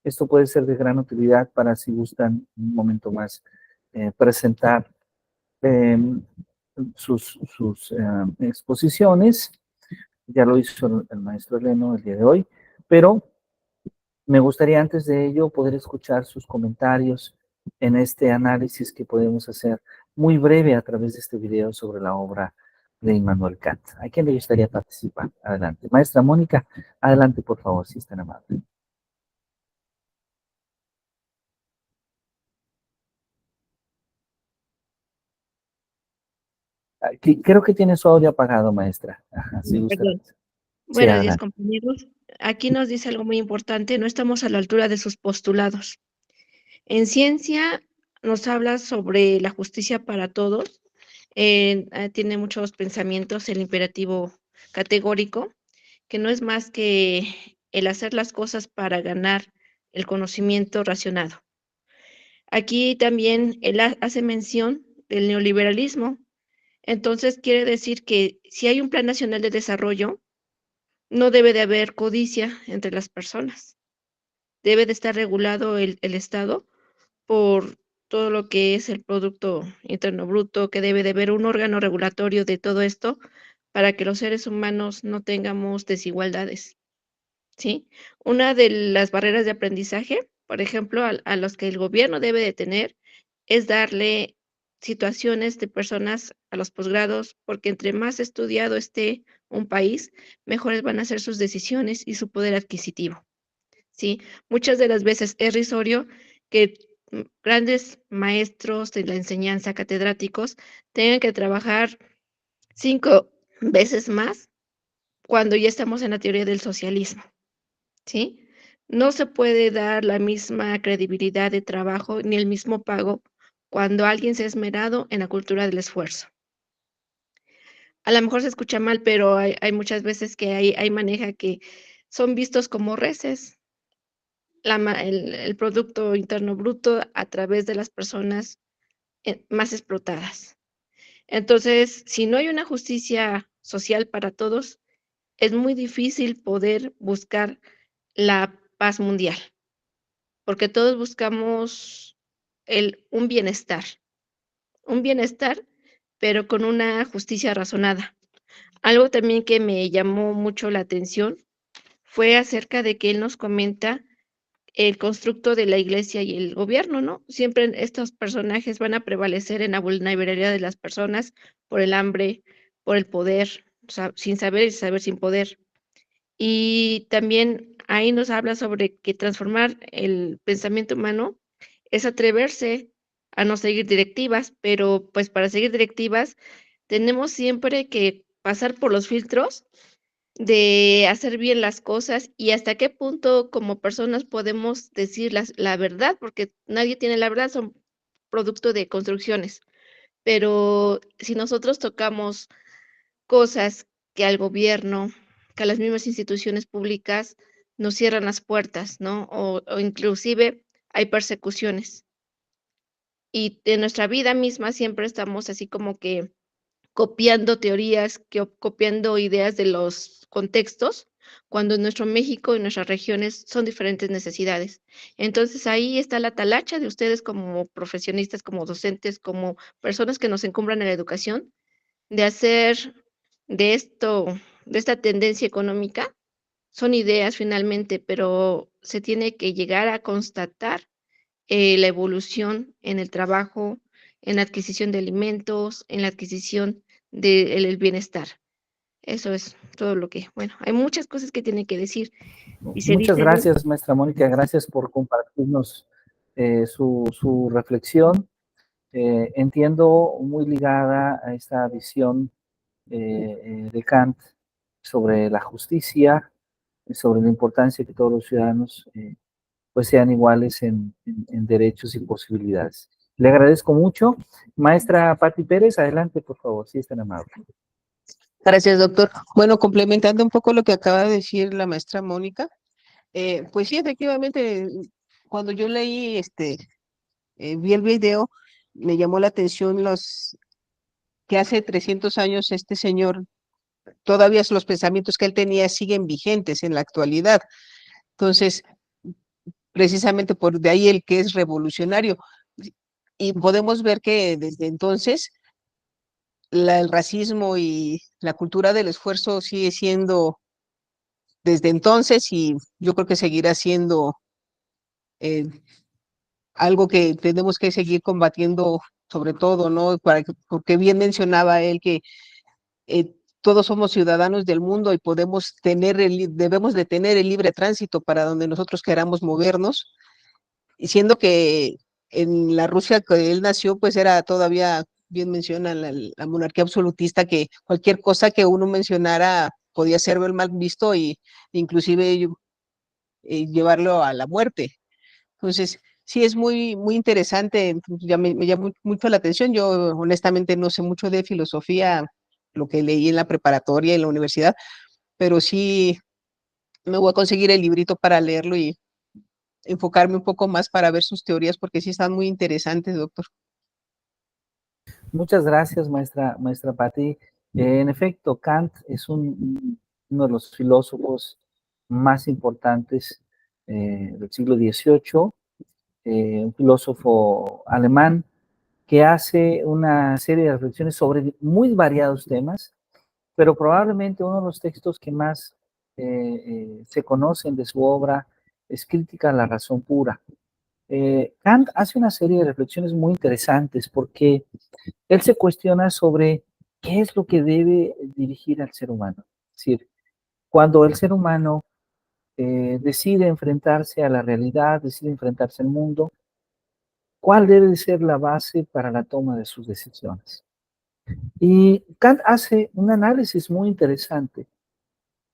Esto puede ser de gran utilidad para si gustan un momento más presentar sus exposiciones. Ya lo hizo el maestro Eleno el día de hoy, pero me gustaría antes de ello poder escuchar sus comentarios en este análisis que podemos hacer muy breve a través de este video sobre la obra de Immanuel Kant. ¿A quién le gustaría participar? Adelante. Maestra Mónica, adelante, por favor, si es tan amable. Creo que tiene su audio apagado, maestra. Ajá, si gusta. Perdón. Sí, Buenos días, adelante. compañeros. Aquí nos dice algo muy importante, no estamos a la altura de sus postulados. En ciencia nos habla sobre la justicia para todos, tiene muchos pensamientos, el imperativo categórico, que no es más que el hacer las cosas para ganar el conocimiento racionado. Aquí también él hace mención del neoliberalismo, entonces quiere decir que si hay un plan nacional de desarrollo, no debe de haber codicia entre las personas. Debe de estar regulado el Estado por todo lo que es el Producto Interno Bruto, que debe de haber un órgano regulatorio de todo esto para que los seres humanos no tengamos desigualdades, ¿sí? Una de las barreras de aprendizaje, por ejemplo, a los que el gobierno debe de tener, es darle situaciones de personas a los posgrados, porque entre más estudiado esté un país, mejores van a ser sus decisiones y su poder adquisitivo, ¿sí? Muchas de las veces es risorio que grandes maestros de la enseñanza, catedráticos, tengan que trabajar 5 veces más cuando ya estamos en la teoría del socialismo, ¿sí? No se puede dar la misma credibilidad de trabajo ni el mismo pago cuando alguien se ha esmerado en la cultura del esfuerzo. A lo mejor se escucha mal, pero hay muchas veces que hay maneja que son vistos como reces, el Producto Interno Bruto a través de las personas más explotadas. Entonces, si no hay una justicia social para todos, es muy difícil poder buscar la paz mundial, porque todos buscamos un bienestar, pero con una justicia razonada. Algo también que me llamó mucho la atención fue acerca de que él nos comenta el constructo de la iglesia y el gobierno, ¿no? Siempre estos personajes van a prevalecer en la vulnerabilidad de las personas por el hambre, por el poder, sin saber y saber sin poder. Y también ahí nos habla sobre que transformar el pensamiento humano es atreverse a no seguir directivas, pero pues para seguir directivas tenemos siempre que pasar por los filtros de hacer bien las cosas y hasta qué punto como personas podemos decir la verdad, porque nadie tiene la verdad, son producto de construcciones. Pero si nosotros tocamos cosas que al gobierno, que a las mismas instituciones públicas nos cierran las puertas, ¿no? O inclusive hay persecuciones. Y de nuestra vida misma siempre estamos así como que copiando teorías, copiando ideas de los contextos, cuando en nuestro México y nuestras regiones son diferentes necesidades. Entonces ahí está la talacha de ustedes como profesionistas, como docentes, como personas que nos encumbran en la educación, de hacer de esto, de esta tendencia económica, son ideas finalmente, pero se tiene que llegar a constatar la evolución en el trabajo, en la adquisición de alimentos, en la adquisición del bienestar. Eso es todo lo que, bueno, hay muchas cosas que tiene que decir y se Muchas dice, ¿no? gracias, maestra Mónica. Gracias por compartirnos su reflexión. Entiendo muy ligada a esta visión de Kant sobre la justicia, sobre la importancia que todos los ciudadanos pues sean iguales en derechos y posibilidades. Le agradezco mucho. Maestra Patti Pérez, adelante, por favor, si es tan amable. Gracias, doctor. Bueno, complementando un poco lo que acaba de decir la maestra Mónica, pues sí, efectivamente, cuando yo leí, vi el video, me llamó la atención que hace 300 años este señor, todavía los pensamientos que él tenía siguen vigentes en la actualidad. Entonces, precisamente por de ahí el que es revolucionario. Y podemos ver que desde entonces el racismo y la cultura del esfuerzo sigue siendo desde entonces y yo creo que seguirá siendo eh, algo que tenemos que seguir combatiendo sobre todo, ¿no? Porque bien mencionaba él que todos somos ciudadanos del mundo y debemos de tener el libre tránsito para donde nosotros queramos movernos, y siendo que en la Rusia que él nació, pues era todavía, bien menciona, la monarquía absolutista, que cualquier cosa que uno mencionara podía ser mal visto y inclusive llevarlo a la muerte. Entonces, sí es muy, muy interesante, ya me llama mucho la atención. Yo honestamente no sé mucho de filosofía, lo que leí en la preparatoria y en la universidad, pero sí me voy a conseguir el librito para leerlo y enfocarme un poco más para ver sus teorías, porque sí están muy interesantes, doctor. Muchas gracias, maestra Patti. En efecto, Kant es uno de los filósofos más importantes del siglo XVIII, un filósofo alemán que hace una serie de reflexiones sobre muy variados temas, pero probablemente uno de los textos que más se conocen de su obra es Crítica a la razón pura. Kant hace una serie de reflexiones muy interesantes porque él se cuestiona sobre qué es lo que debe dirigir al ser humano. Es decir, cuando el ser humano decide enfrentarse a la realidad, decide enfrentarse al mundo, ¿cuál debe de ser la base para la toma de sus decisiones? Y Kant hace un análisis muy interesante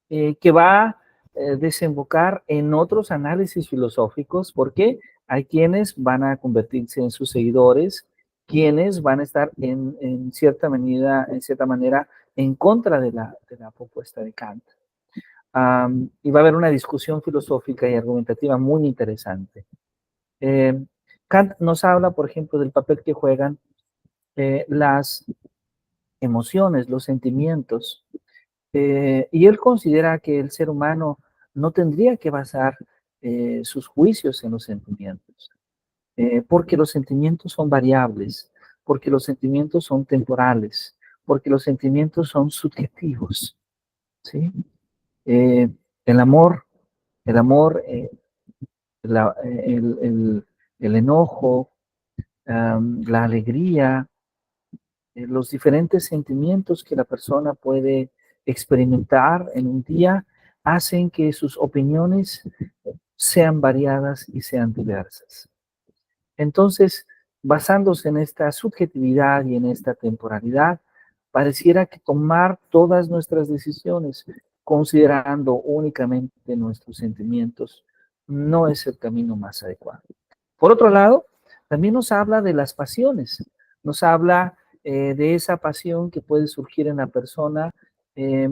que va a desembocar en otros análisis filosóficos, porque hay quienes van a convertirse en sus seguidores, quienes van a estar en cierta manera en contra de la propuesta de Kant. Y va a haber una discusión filosófica y argumentativa muy interesante. Kant nos habla, por ejemplo, del papel que juegan las emociones, los sentimientos, y él considera que el ser humano no tendría que basar sus juicios en los sentimientos, porque los sentimientos son variables, porque los sentimientos son temporales, porque los sentimientos son subjetivos, ¿sí? Eh, el amor, el amor, la- el, el- el enojo, la alegría, los diferentes sentimientos que la persona puede experimentar en un día hacen que sus opiniones sean variadas y sean diversas. Entonces, basándose en esta subjetividad y en esta temporalidad, pareciera que tomar todas nuestras decisiones considerando únicamente nuestros sentimientos no es el camino más adecuado. Por otro lado, también nos habla de las pasiones, nos habla de esa pasión que puede surgir en la persona eh,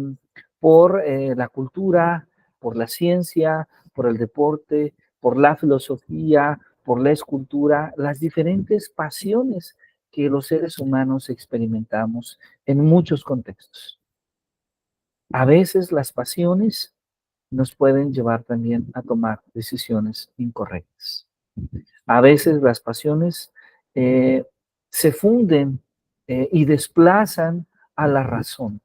por la cultura, por la ciencia, por el deporte, por la filosofía, por la escultura, las diferentes pasiones que los seres humanos experimentamos en muchos contextos. A veces las pasiones nos pueden llevar también a tomar decisiones incorrectas. A veces las pasiones se funden y desplazan a la razón.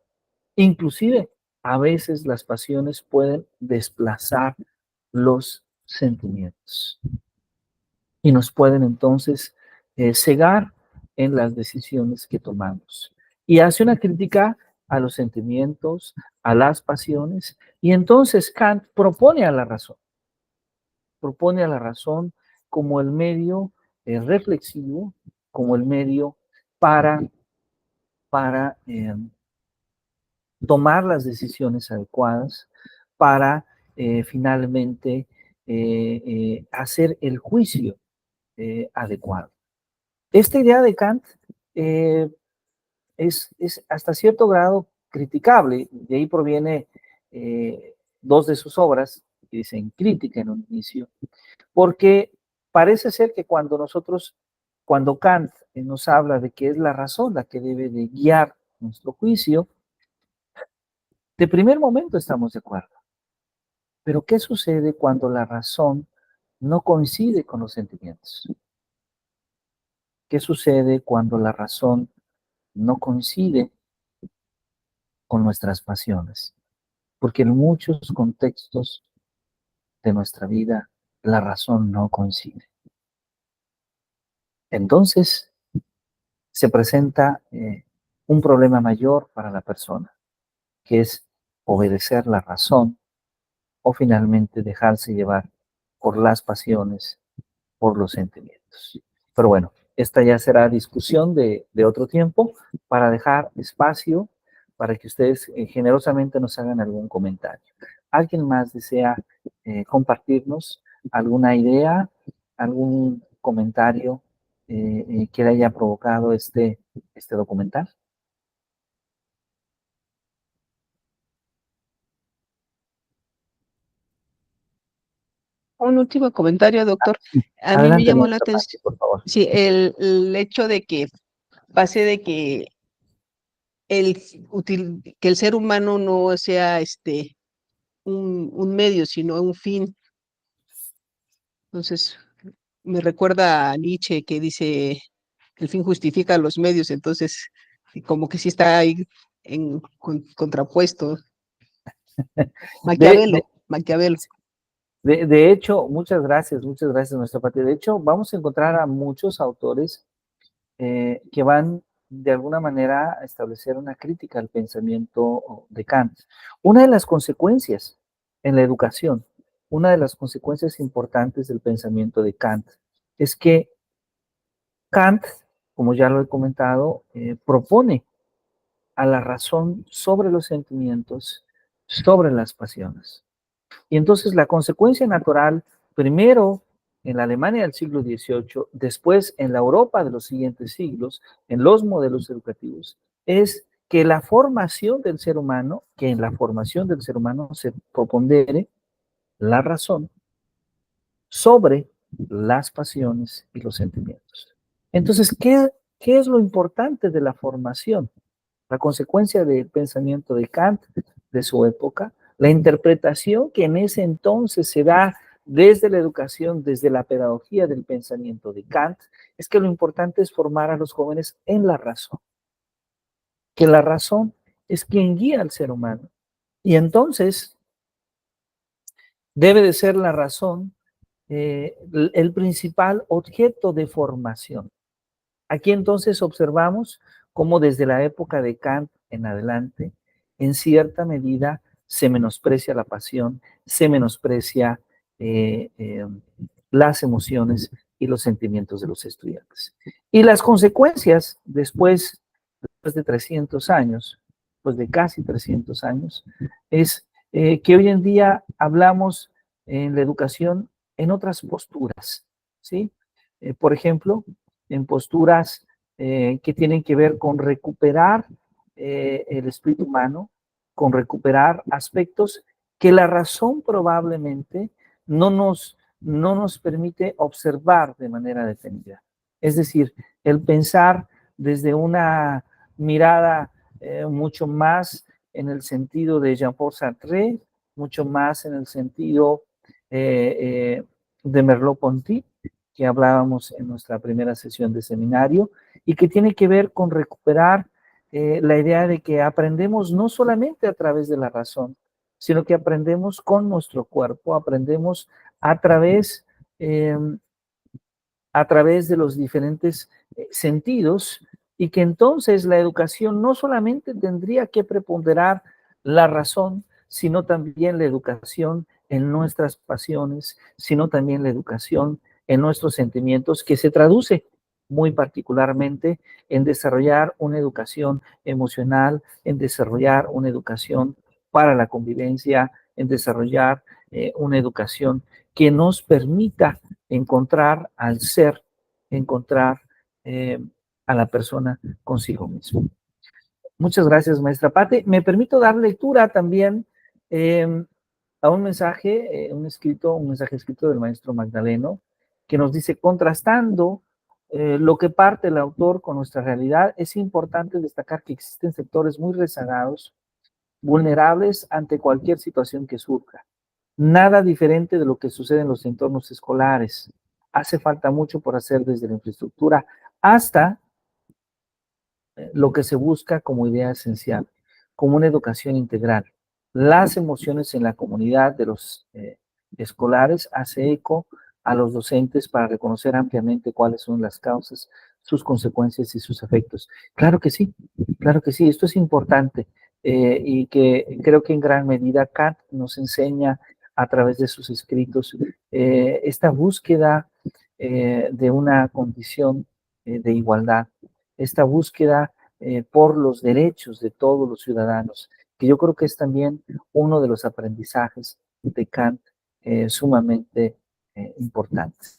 Inclusive, a veces las pasiones pueden desplazar los sentimientos y nos pueden entonces cegar en las decisiones que tomamos. Y hace una crítica a los sentimientos, a las pasiones, y entonces Kant propone a la razón como el medio reflexivo, como el medio para, para tomar las decisiones adecuadas, para finalmente hacer el juicio adecuado. Esta idea de Kant eh, es hasta cierto grado criticable, de ahí proviene dos de sus obras, que dicen crítica en un inicio, porque parece ser que cuando Kant nos habla de que es la razón la que debe de guiar nuestro juicio, de primer momento estamos de acuerdo. Pero ¿qué sucede cuando la razón no coincide con los sentimientos? ¿Qué sucede cuando la razón no coincide con nuestras pasiones? Porque en muchos contextos de nuestra vida la razón no coincide. Entonces, se presenta un problema mayor para la persona, que es obedecer la razón o finalmente dejarse llevar por las pasiones, por los sentimientos. Pero bueno, esta ya será discusión de otro tiempo para dejar espacio para que ustedes generosamente nos hagan algún comentario. ¿Alguien más desea compartirnos alguna idea, algún comentario que le haya provocado este documental? Un último comentario, doctor. A mí me Adelante, llamó la maestra Patti, atención, por favor. sí, el hecho de que pase de que que el ser humano no sea un medio, sino un fin. Entonces, me recuerda a Nietzsche que dice que el fin justifica los medios, entonces, y como que sí está ahí contrapuesto. De, de, Maquiavelo. de hecho, muchas gracias, nuestra Patti. De hecho, vamos a encontrar a muchos autores que van de alguna manera a establecer una crítica al pensamiento de Kant. Una de las consecuencias en la educación, una de las consecuencias importantes del pensamiento de Kant es que Kant, como ya lo he comentado, propone a la razón sobre los sentimientos, sobre las pasiones. Y entonces la consecuencia natural, primero en la Alemania del siglo XVIII, después en la Europa de los siguientes siglos, en los modelos educativos, es que la formación del ser humano, que en la formación del ser humano se propondere la razón sobre las pasiones y los sentimientos. Entonces, ¿qué es lo importante de la formación? La consecuencia del pensamiento de Kant, de su época, la interpretación que en ese entonces se da desde la educación, desde la pedagogía del pensamiento de Kant, es que lo importante es formar a los jóvenes en la razón, que la razón es quien guía al ser humano. Y entonces debe de ser la razón el principal objeto de formación. Aquí entonces observamos cómo desde la época de Kant en adelante, en cierta medida, se menosprecia la pasión, se menosprecia las emociones y los sentimientos de los estudiantes. Y las consecuencias después de 300 años, pues de casi 300 años, es que hoy en día hablamos en la educación en otras posturas, ¿sí? Por ejemplo, en posturas que tienen que ver con recuperar el espíritu humano, con recuperar aspectos que la razón probablemente no nos permite observar de manera detenida. Es decir, el pensar desde una mirada mucho más en el sentido de Jean-Paul Sartre, mucho más en el sentido de Merleau-Ponty, que hablábamos en nuestra primera sesión de seminario, y que tiene que ver con recuperar la idea de que aprendemos no solamente a través de la razón, sino que aprendemos con nuestro cuerpo, aprendemos a través, eh, a través de los diferentes sentidos, y que entonces la educación no solamente tendría que preponderar la razón, sino también la educación en nuestras pasiones, sino también la educación en nuestros sentimientos, que se traduce muy particularmente en desarrollar una educación emocional, en desarrollar una educación para la convivencia, en desarrollar una educación que nos permita encontrar al ser, encontrar a la persona consigo mismo. Muchas gracias, maestra Patti. Me permito dar lectura también a un mensaje, un mensaje escrito del maestro Magdaleno, que nos dice: contrastando lo que parte el autor con nuestra realidad, es importante destacar que existen sectores muy rezagados, vulnerables ante cualquier situación que surja. Nada diferente de lo que sucede en los entornos escolares. Hace falta mucho por hacer desde la infraestructura hasta lo que se busca como idea esencial, como una educación integral. Las emociones en la comunidad de los escolares hace eco a los docentes para reconocer ampliamente cuáles son las causas sus consecuencias y sus efectos. Claro que sí, esto es importante y que creo que en gran medida Kant nos enseña a través de sus escritos esta búsqueda de una condición de igualdad, esta búsqueda por los derechos de todos los ciudadanos, que yo creo que es también uno de los aprendizajes de Kant sumamente importantes.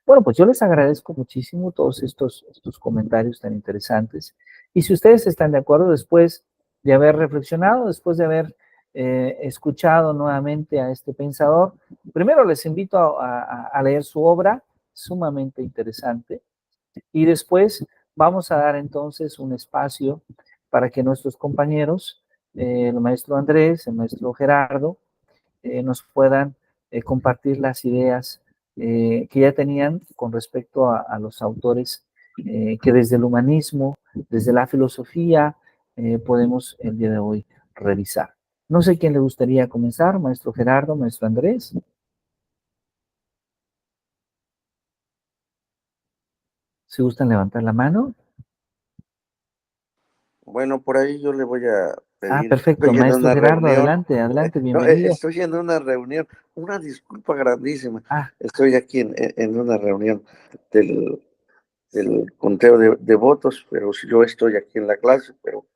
Bueno, pues yo les agradezco muchísimo todos estos comentarios tan interesantes. Y si ustedes están de acuerdo, después de haber reflexionado, después de haber escuchado nuevamente a este pensador, primero les invito a leer su obra, sumamente interesante, y después vamos a dar entonces un espacio para que nuestros compañeros, el maestro Andrés, el maestro Gerardo, nos puedan compartir las ideas que ya tenían con respecto a los autores que desde el humanismo, desde la filosofía, podemos el día de hoy revisar. No sé quién le gustaría comenzar, maestro Gerardo, maestro Andrés. Si gustan levantar la mano. Bueno, por ahí yo le voy a pedir, Perfecto, estoy en maestro una Gerardo, reunión, adelante, no, bienvenido. estoy en una reunión, una disculpa grandísima, Ah, estoy aquí en una reunión del conteo de votos, pero yo estoy aquí en la clase, pero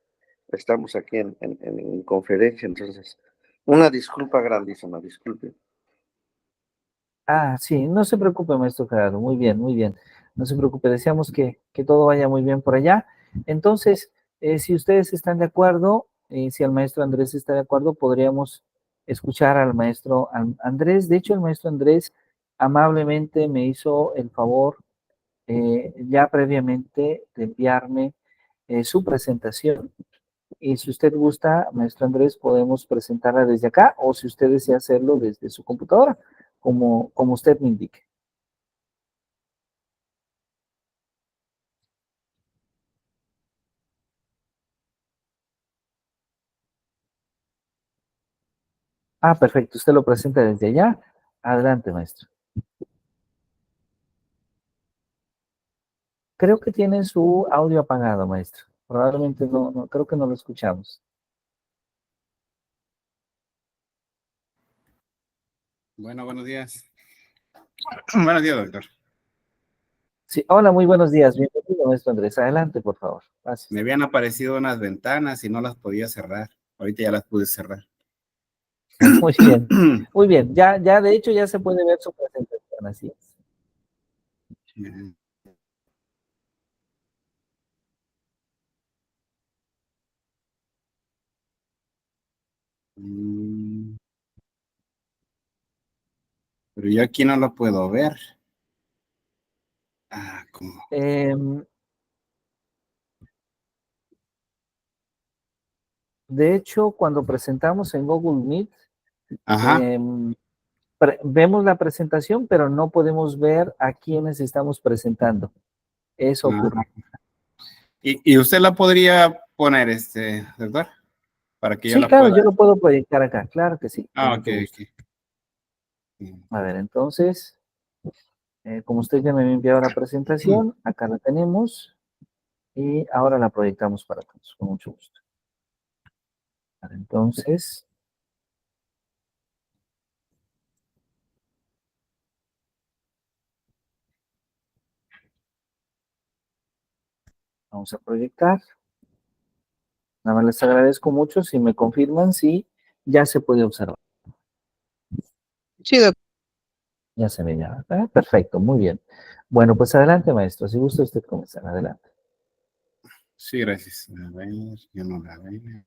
estamos aquí en conferencia, entonces, una disculpa grandísima, disculpe. sí, no se preocupe, maestro Gerardo, muy bien, muy bien. No se preocupe, deseamos que todo vaya muy bien por allá. Entonces, si ustedes están de acuerdo, si el maestro Andrés está de acuerdo, podríamos escuchar al maestro Andrés. De hecho, el maestro Andrés amablemente me hizo el favor ya previamente de enviarme su presentación. Y si usted gusta, maestro Andrés, podemos presentarla desde acá o si usted desea hacerlo desde su computadora, como usted me indique. Perfecto, usted lo presenta desde allá. Adelante, maestro. Creo que tiene su audio apagado, maestro. Probablemente no, creo que no lo escuchamos. Bueno, buenos días. Buenos días, doctor. Sí, hola, muy buenos días. Bienvenido, maestro Andrés. Adelante, por favor. Gracias. Me habían aparecido unas ventanas y no las podía cerrar. Ahorita ya las pude cerrar. Muy bien, muy bien. Ya de hecho ya se puede ver su presentación, así es. Pero yo aquí no lo puedo ver. ¿Cómo? De hecho, cuando presentamos en Google Meet, Ajá. vemos la presentación, pero no podemos ver a quienes estamos presentando. Eso ocurre. ¿Y usted la podría poner, doctor? Para que yo Sí, la claro, pueda. yo lo puedo proyectar acá, claro que sí. Ok. A ver, entonces, como usted ya me había enviado la presentación, acá la tenemos y ahora la proyectamos para todos, con mucho gusto. Vale, entonces, vamos a proyectar. Nada más les agradezco mucho si me confirman si ya se puede observar. Sí, doctor. Ya se ve ya. Perfecto, muy bien. Bueno, pues adelante, maestro. Si gusta usted comenzar, adelante. Sí, gracias. A ver, yo no la veo.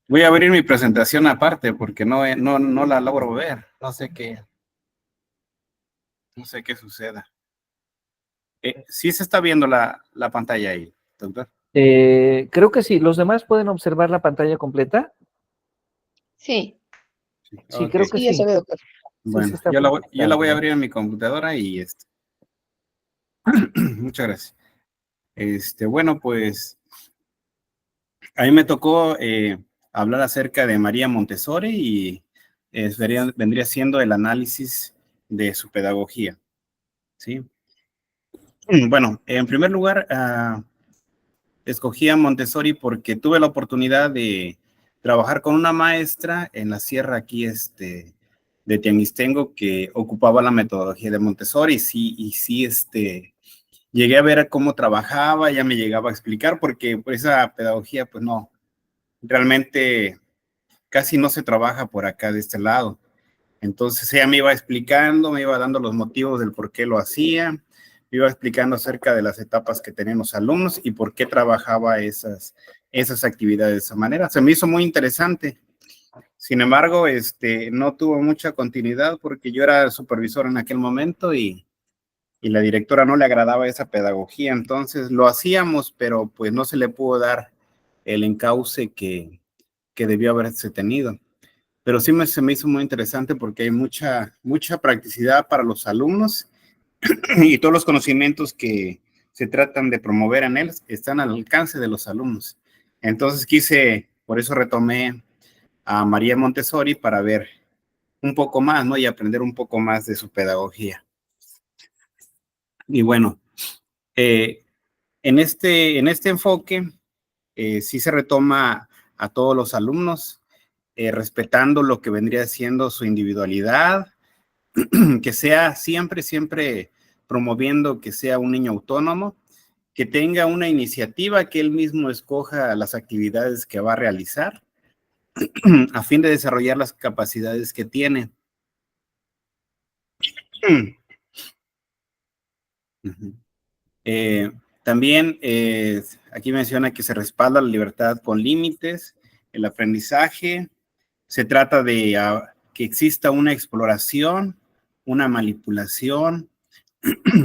Voy a abrir mi presentación aparte porque no la logro ver. No sé qué suceda. Sí se está viendo la pantalla ahí, doctor. Creo que sí. ¿Los demás pueden observar la pantalla completa? Sí. Sí, Ok. creo que Sí, ya sí. se ve, doctor. Sí, Bueno, está yo la voy a proyectado. abrir en mi computadora y muchas gracias. Bueno, pues A mí me tocó hablar acerca de María Montessori y vendría siendo el análisis de su pedagogía, ¿sí? Bueno, en primer lugar, escogí a Montessori porque tuve la oportunidad de trabajar con una maestra en la sierra aquí de Tianguistengo que ocupaba la metodología de Montessori y sí, llegué a ver cómo trabajaba, ella me llegaba a explicar porque pues, esa pedagogía pues no, realmente casi no se trabaja por acá de este lado. Entonces ella me iba explicando, me iba dando los motivos del por qué lo hacía, me iba explicando acerca de las etapas que tenían los alumnos y por qué trabajaba esas actividades de esa manera. Se me hizo muy interesante. Sin embargo, no tuvo mucha continuidad porque yo era supervisor en aquel momento y la directora no le agradaba esa pedagogía. Entonces lo hacíamos, pero pues no se le pudo dar el encauce que debió haberse tenido. Pero sí se me hizo muy interesante porque hay mucha practicidad para los alumnos y todos los conocimientos que se tratan de promover en él están al alcance de los alumnos. Entonces por eso retomé a María Montessori para ver un poco más, ¿no? Y aprender un poco más de su pedagogía. Y bueno, en este enfoque sí se retoma a todos los alumnos, respetando lo que vendría siendo su individualidad, que sea siempre promoviendo que sea un niño autónomo, que tenga una iniciativa, que él mismo escoja las actividades que va a realizar, a fin de desarrollar las capacidades que tiene. También aquí menciona que se respalda la libertad con límites, el aprendizaje. Se trata de que exista una exploración, una manipulación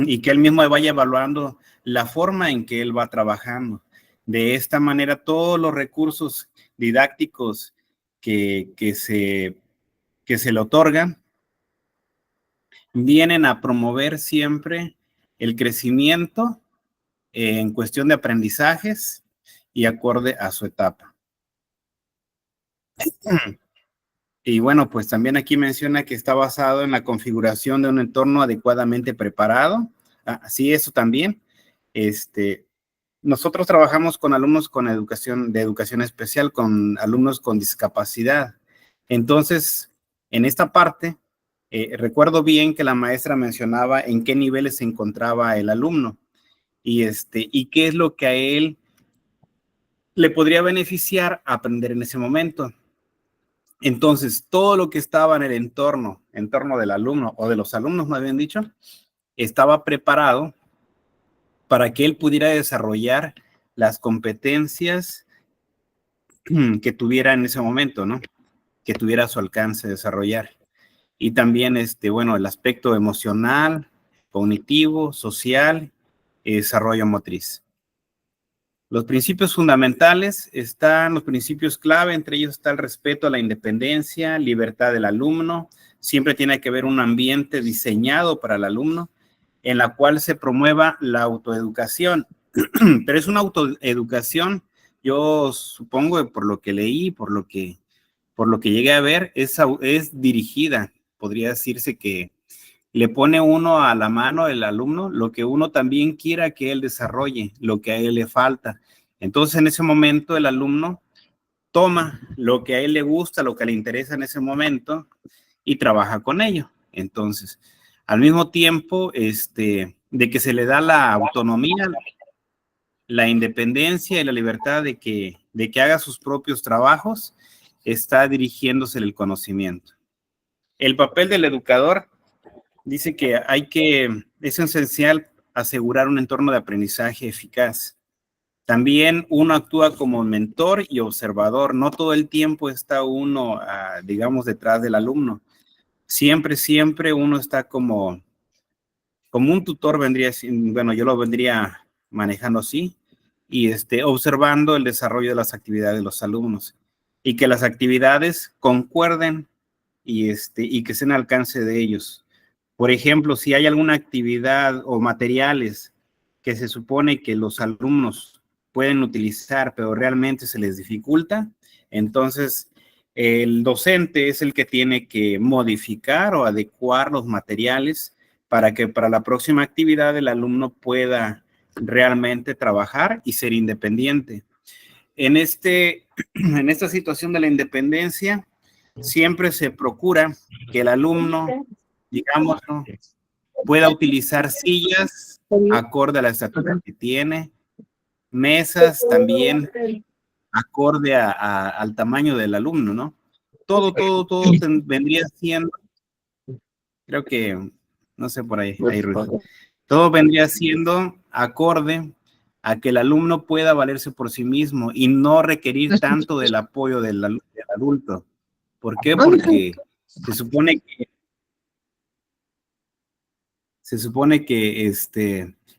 y que él mismo vaya evaluando la forma en que él va trabajando. De esta manera, todos los recursos didácticos que se le otorgan vienen a promover siempre el crecimiento en cuestión de aprendizajes y acorde a su etapa. Y bueno, pues también aquí menciona que está basado en la configuración de un entorno adecuadamente preparado. Sí, eso también. Nosotros trabajamos con alumnos con educación especial, con alumnos con discapacidad. Entonces, en esta parte, recuerdo bien que la maestra mencionaba en qué niveles se encontraba el alumno y qué es lo que a él le podría beneficiar aprender en ese momento. Entonces, todo lo que estaba en el entorno del alumno, o de los alumnos, más bien dicho, estaba preparado para que él pudiera desarrollar las competencias que tuviera en ese momento, ¿no? Que tuviera a su alcance desarrollar. Y también, bueno, el aspecto emocional, cognitivo, social y desarrollo motriz. Los principios fundamentales están los principios clave, entre ellos está el respeto a la independencia, libertad del alumno. Siempre tiene que haber un ambiente diseñado para el alumno en la cual se promueva la autoeducación. Pero es una autoeducación, yo supongo, por lo que leí, por lo que llegué a ver, es dirigida. Podría decirse que le pone uno a la mano el alumno lo que uno también quiera que él desarrolle, lo que a él le falta. Entonces, en ese momento, el alumno toma lo que a él le gusta, lo que le interesa en ese momento y trabaja con ello. Entonces, al mismo tiempo, de que se le da la autonomía, la independencia y la libertad de que haga sus propios trabajos, está dirigiéndose el conocimiento. El papel del educador dice que es esencial asegurar un entorno de aprendizaje eficaz. También uno actúa como mentor y observador. No todo el tiempo está uno, digamos, detrás del alumno. Siempre uno está como un tutor, bueno, yo lo vendría manejando así, y observando el desarrollo de las actividades de los alumnos y que las actividades concuerden y que estén al alcance de ellos. Por ejemplo, si hay alguna actividad o materiales que se supone que los alumnos pueden utilizar, pero realmente se les dificulta, entonces el docente es el que tiene que modificar o adecuar los materiales para que para la próxima actividad el alumno pueda realmente trabajar y ser independiente. En esta situación de la independencia, siempre se procura que el alumno, digamos, pueda utilizar sillas acorde a la estatura que tiene, mesas también acorde al tamaño del alumno, ¿no? Todo vendría siendo, creo que, no sé por ahí, ruido. Todo vendría siendo acorde a que el alumno pueda valerse por sí mismo y no requerir tanto del apoyo del adulto. ¿Por qué? Porque se supone que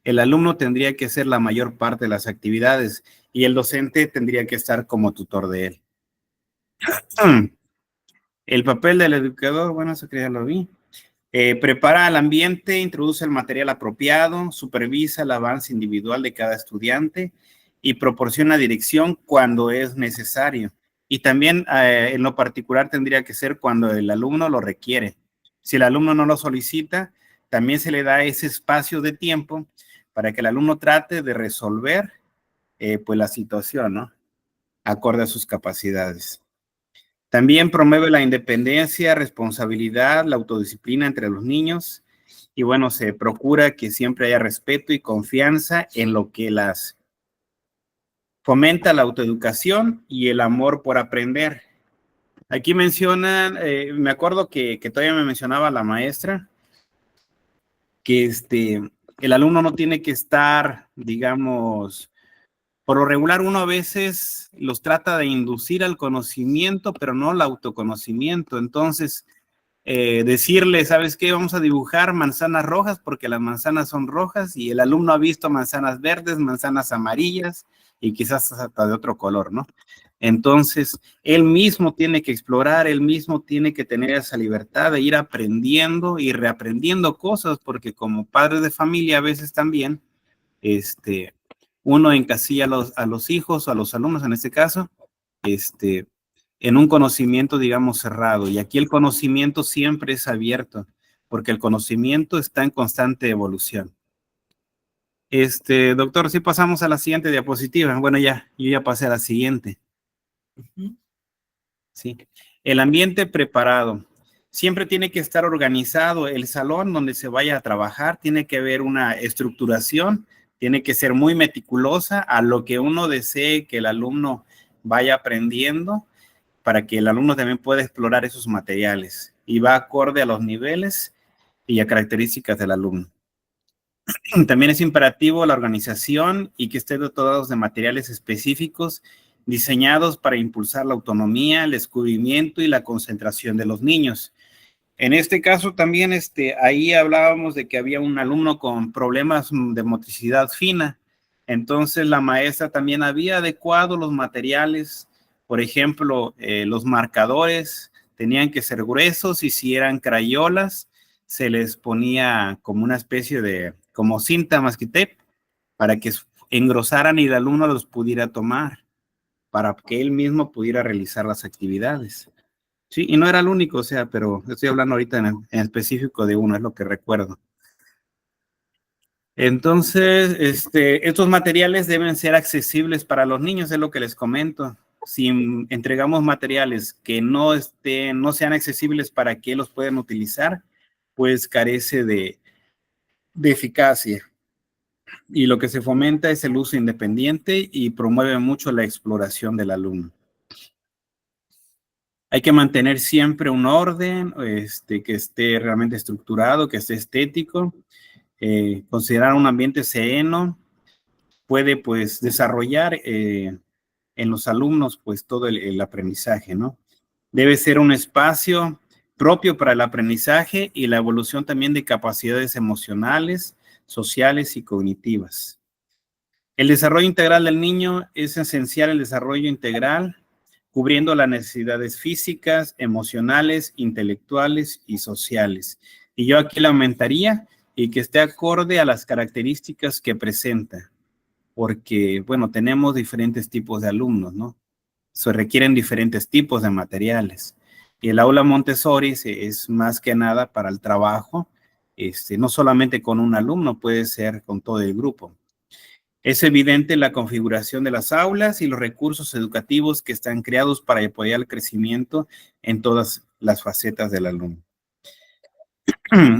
el alumno tendría que hacer la mayor parte de las actividades y el docente tendría que estar como tutor de él. El papel del educador, bueno, eso que ya lo vi. Prepara el ambiente, introduce el material apropiado, supervisa el avance individual de cada estudiante y proporciona dirección cuando es necesario. Y también en lo particular tendría que ser cuando el alumno lo requiere. Si el alumno no lo solicita, también se le da ese espacio de tiempo para que el alumno trate de resolver pues la situación, ¿no? Acorde a sus capacidades. También promueve la independencia, responsabilidad, la autodisciplina entre los niños y bueno, se procura que siempre haya respeto y confianza en lo que las fomenta la autoeducación y el amor por aprender. Aquí mencionan, me acuerdo que todavía me mencionaba la maestra, que el alumno no tiene que estar, digamos, por lo regular uno a veces los trata de inducir al conocimiento, pero no al autoconocimiento. Entonces, decirle, ¿sabes qué? Vamos a dibujar manzanas rojas porque las manzanas son rojas y el alumno ha visto manzanas verdes, manzanas amarillas y quizás hasta de otro color, ¿no? Entonces, él mismo tiene que explorar, él mismo tiene que tener esa libertad de ir aprendiendo y reaprendiendo cosas, porque como padre de familia a veces también, uno encasilla a los hijos o a los alumnos en este caso, en un conocimiento, digamos, cerrado. Y aquí el conocimiento siempre es abierto, porque el conocimiento está en constante evolución. Doctor, si pasamos a la siguiente diapositiva. Bueno, yo ya pasé a la siguiente. Sí. El ambiente preparado. Siempre tiene que estar organizado el salón donde se vaya a trabajar, tiene que haber una estructuración, tiene que ser muy meticulosa a lo que uno desee que el alumno vaya aprendiendo para que el alumno también pueda explorar esos materiales y va acorde a los niveles y a características del alumno. También es imperativo la organización y que esté dotados de materiales específicos diseñados para impulsar la autonomía, el descubrimiento y la concentración de los niños. En este caso también ahí hablábamos de que había un alumno con problemas de motricidad fina. Entonces la maestra también había adecuado los materiales. Por ejemplo, los marcadores tenían que ser gruesos y si eran crayolas, se les ponía como una especie de, como cinta masking-tape para que engrosaran y el alumno los pudiera tomar, para que él mismo pudiera realizar las actividades. Sí, y no era el único, o sea, pero estoy hablando ahorita en específico de uno, es lo que recuerdo. Entonces, estos materiales deben ser accesibles para los niños, es lo que les comento. Si entregamos materiales que no sean accesibles para que los puedan utilizar, pues carece de eficacia. Y lo que se fomenta es el uso independiente y promueve mucho la exploración del alumno. Hay que mantener siempre un orden, que esté realmente estructurado, que esté estético. Considerar un ambiente sereno puede, pues, desarrollar en los alumnos, pues, todo el aprendizaje, ¿no? Debe ser un espacio propio para el aprendizaje y la evolución también de capacidades emocionales, sociales y cognitivas. El desarrollo integral del niño es esencial, el desarrollo integral, cubriendo las necesidades físicas, emocionales, intelectuales y sociales. Y yo aquí la aumentaría y que esté acorde a las características que presenta. porque, bueno, tenemos diferentes tipos de alumnos, ¿no? Se requieren diferentes tipos de materiales. Y el aula Montessori es más que nada para el trabajo, no solamente con un alumno, puede ser con todo el grupo. Es evidente la configuración de las aulas y los recursos educativos que están creados para apoyar el crecimiento en todas las facetas del alumno.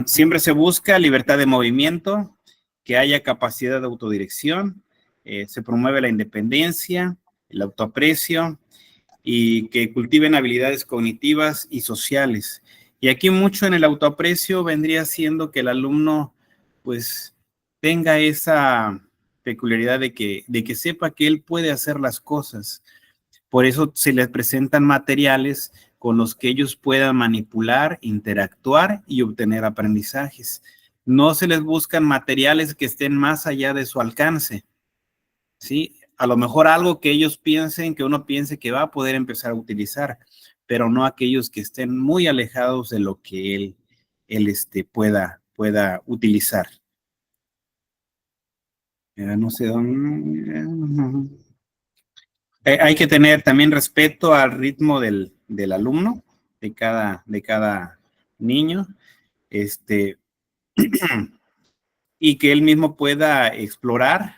Siempre se busca libertad de movimiento, que haya capacidad de autodirección, se promueve la independencia, el autoaprecio y que cultiven habilidades cognitivas y sociales. Y aquí mucho en el autoaprecio vendría siendo que el alumno pues tenga esa peculiaridad de que sepa que él puede hacer las cosas. Por eso se les presentan materiales con los que ellos puedan manipular, interactuar y obtener aprendizajes. No se les buscan materiales que estén más allá de su alcance, ¿sí? A lo mejor algo que ellos piensen, que uno piense que va a poder empezar a utilizar, pero no aquellos que estén muy alejados de lo que él pueda utilizar. No sé dónde... hay que tener también respeto al ritmo del alumno, de cada niño, y que él mismo pueda explorar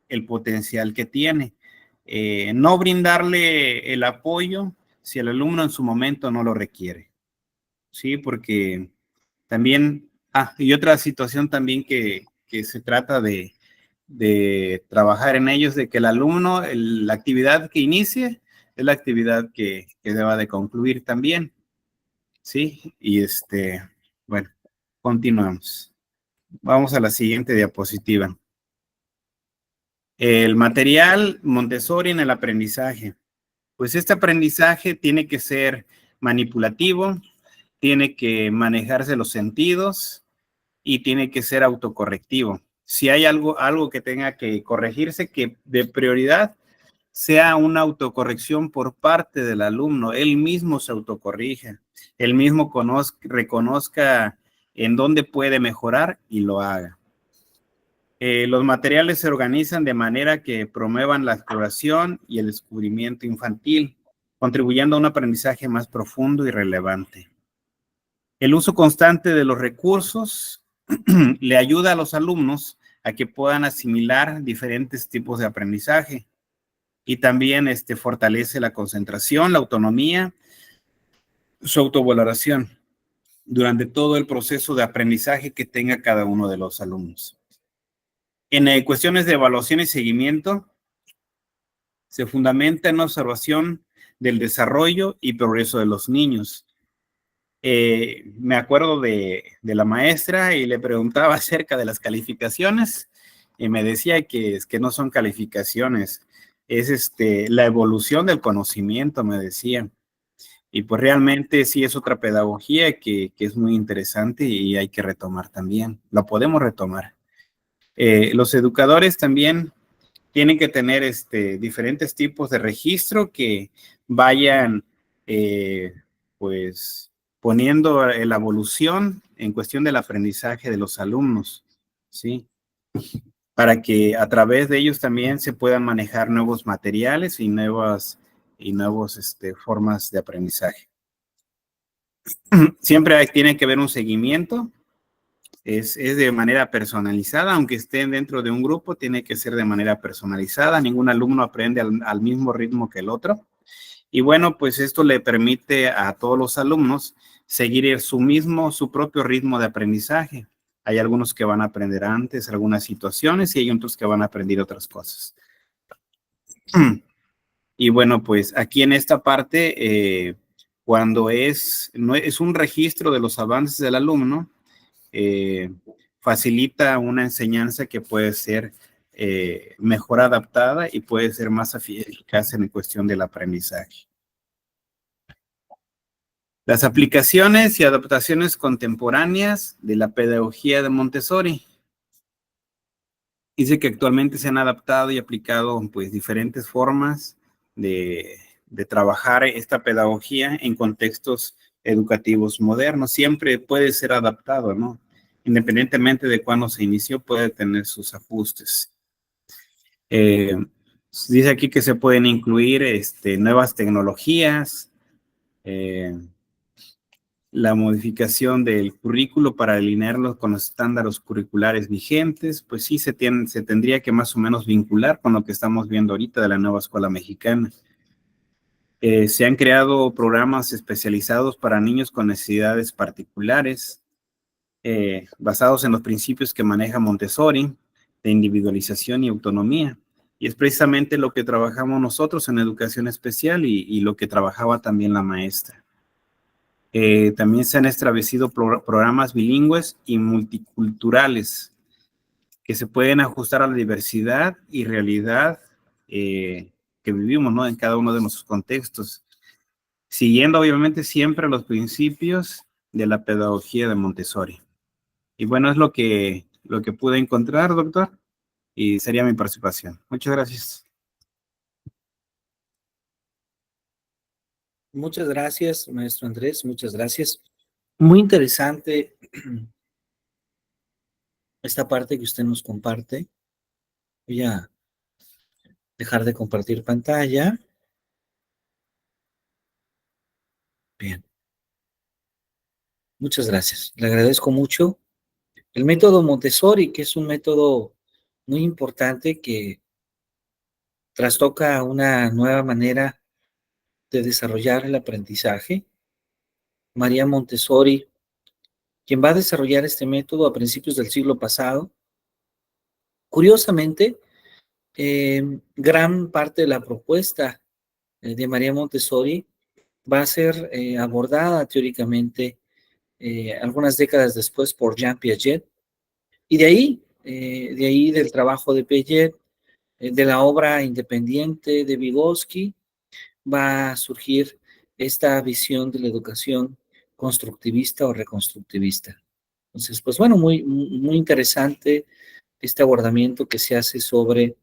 el potencial que tiene. No brindarle el apoyo si el alumno en su momento no lo requiere. Sí, porque también, y otra situación también que se trata de trabajar en ellos, de que el alumno, la actividad que inicie es la actividad que deba de concluir también. Sí, y bueno, continuamos. Vamos a la siguiente diapositiva. El material Montessori en el aprendizaje. Pues este aprendizaje tiene que ser manipulativo, tiene que manejarse los sentidos y tiene que ser autocorrectivo. Si hay algo que tenga que corregirse, que de prioridad sea una autocorrección por parte del alumno, él mismo se autocorrige, él mismo reconozca en dónde puede mejorar y lo haga. Los materiales se organizan de manera que promuevan la exploración y el descubrimiento infantil, contribuyendo a un aprendizaje más profundo y relevante. El uso constante de los recursos le ayuda a los alumnos a que puedan asimilar diferentes tipos de aprendizaje y también fortalece la concentración, la autonomía, su autovaloración durante todo el proceso de aprendizaje que tenga cada uno de los alumnos. En cuestiones de evaluación y seguimiento, se fundamenta en la observación del desarrollo y progreso de los niños. Me acuerdo de la maestra y le preguntaba acerca de las calificaciones y me decía que no son calificaciones, es la evolución del conocimiento, me decía. Y pues realmente sí es otra pedagogía que es muy interesante y hay que retomar también. Lo podemos retomar. Los educadores también tienen que tener diferentes tipos de registro que vayan pues poniendo la evolución en cuestión del aprendizaje de los alumnos, ¿sí? Para que a través de ellos también se puedan manejar nuevos materiales y nuevas formas de aprendizaje. Siempre tiene que haber un seguimiento. Es de manera personalizada, aunque estén dentro de un grupo, tiene que ser de manera personalizada. Ningún alumno aprende al mismo ritmo que el otro. Y bueno, pues esto le permite a todos los alumnos seguir su propio ritmo de aprendizaje. Hay algunos que van a aprender antes algunas situaciones y hay otros que van a aprender otras cosas. Y bueno, pues aquí en esta parte, cuando es un registro de los avances del alumno, facilita una enseñanza que puede ser mejor adaptada y puede ser más eficaz en cuestión del aprendizaje. Las aplicaciones y adaptaciones contemporáneas de la pedagogía de Montessori. Dice que actualmente se han adaptado y aplicado pues diferentes formas de trabajar esta pedagogía en contextos educativos modernos. Siempre puede ser adaptado, ¿no? Independientemente de cuándo se inició, puede tener sus ajustes. Dice aquí que se pueden incluir nuevas tecnologías, la modificación del currículo para alinearlo con los estándares curriculares vigentes, pues sí se tendría que más o menos vincular con lo que estamos viendo ahorita de la nueva escuela mexicana. Se han creado programas especializados para niños con necesidades particulares, basados en los principios que maneja Montessori, de individualización y autonomía. Y es precisamente lo que trabajamos nosotros en educación especial y lo que trabajaba también la maestra. También se han establecido programas bilingües y multiculturales que se pueden ajustar a la diversidad y realidad que vivimos, ¿no? En cada uno de nuestros contextos, siguiendo obviamente siempre los principios de la pedagogía de Montessori. Y bueno, es lo que pude encontrar, doctor, y sería mi participación. Muchas gracias. Muchas gracias, maestro Andrés, muchas gracias. Muy interesante esta parte que usted nos comparte. Voy a dejar de compartir pantalla. Bien. Muchas gracias. Le agradezco mucho. El método Montessori, que es un método muy importante que trastoca una nueva manera de desarrollar el aprendizaje. María Montessori, quien va a desarrollar este método a principios del siglo pasado. Curiosamente, gran parte de la propuesta de María Montessori va a ser abordada teóricamente algunas décadas después por Jean Piaget, y de ahí del trabajo de Piaget, de la obra independiente de Vygotsky, va a surgir esta visión de la educación constructivista o reconstructivista. Entonces, pues bueno, muy interesante este abordamiento que se hace sobre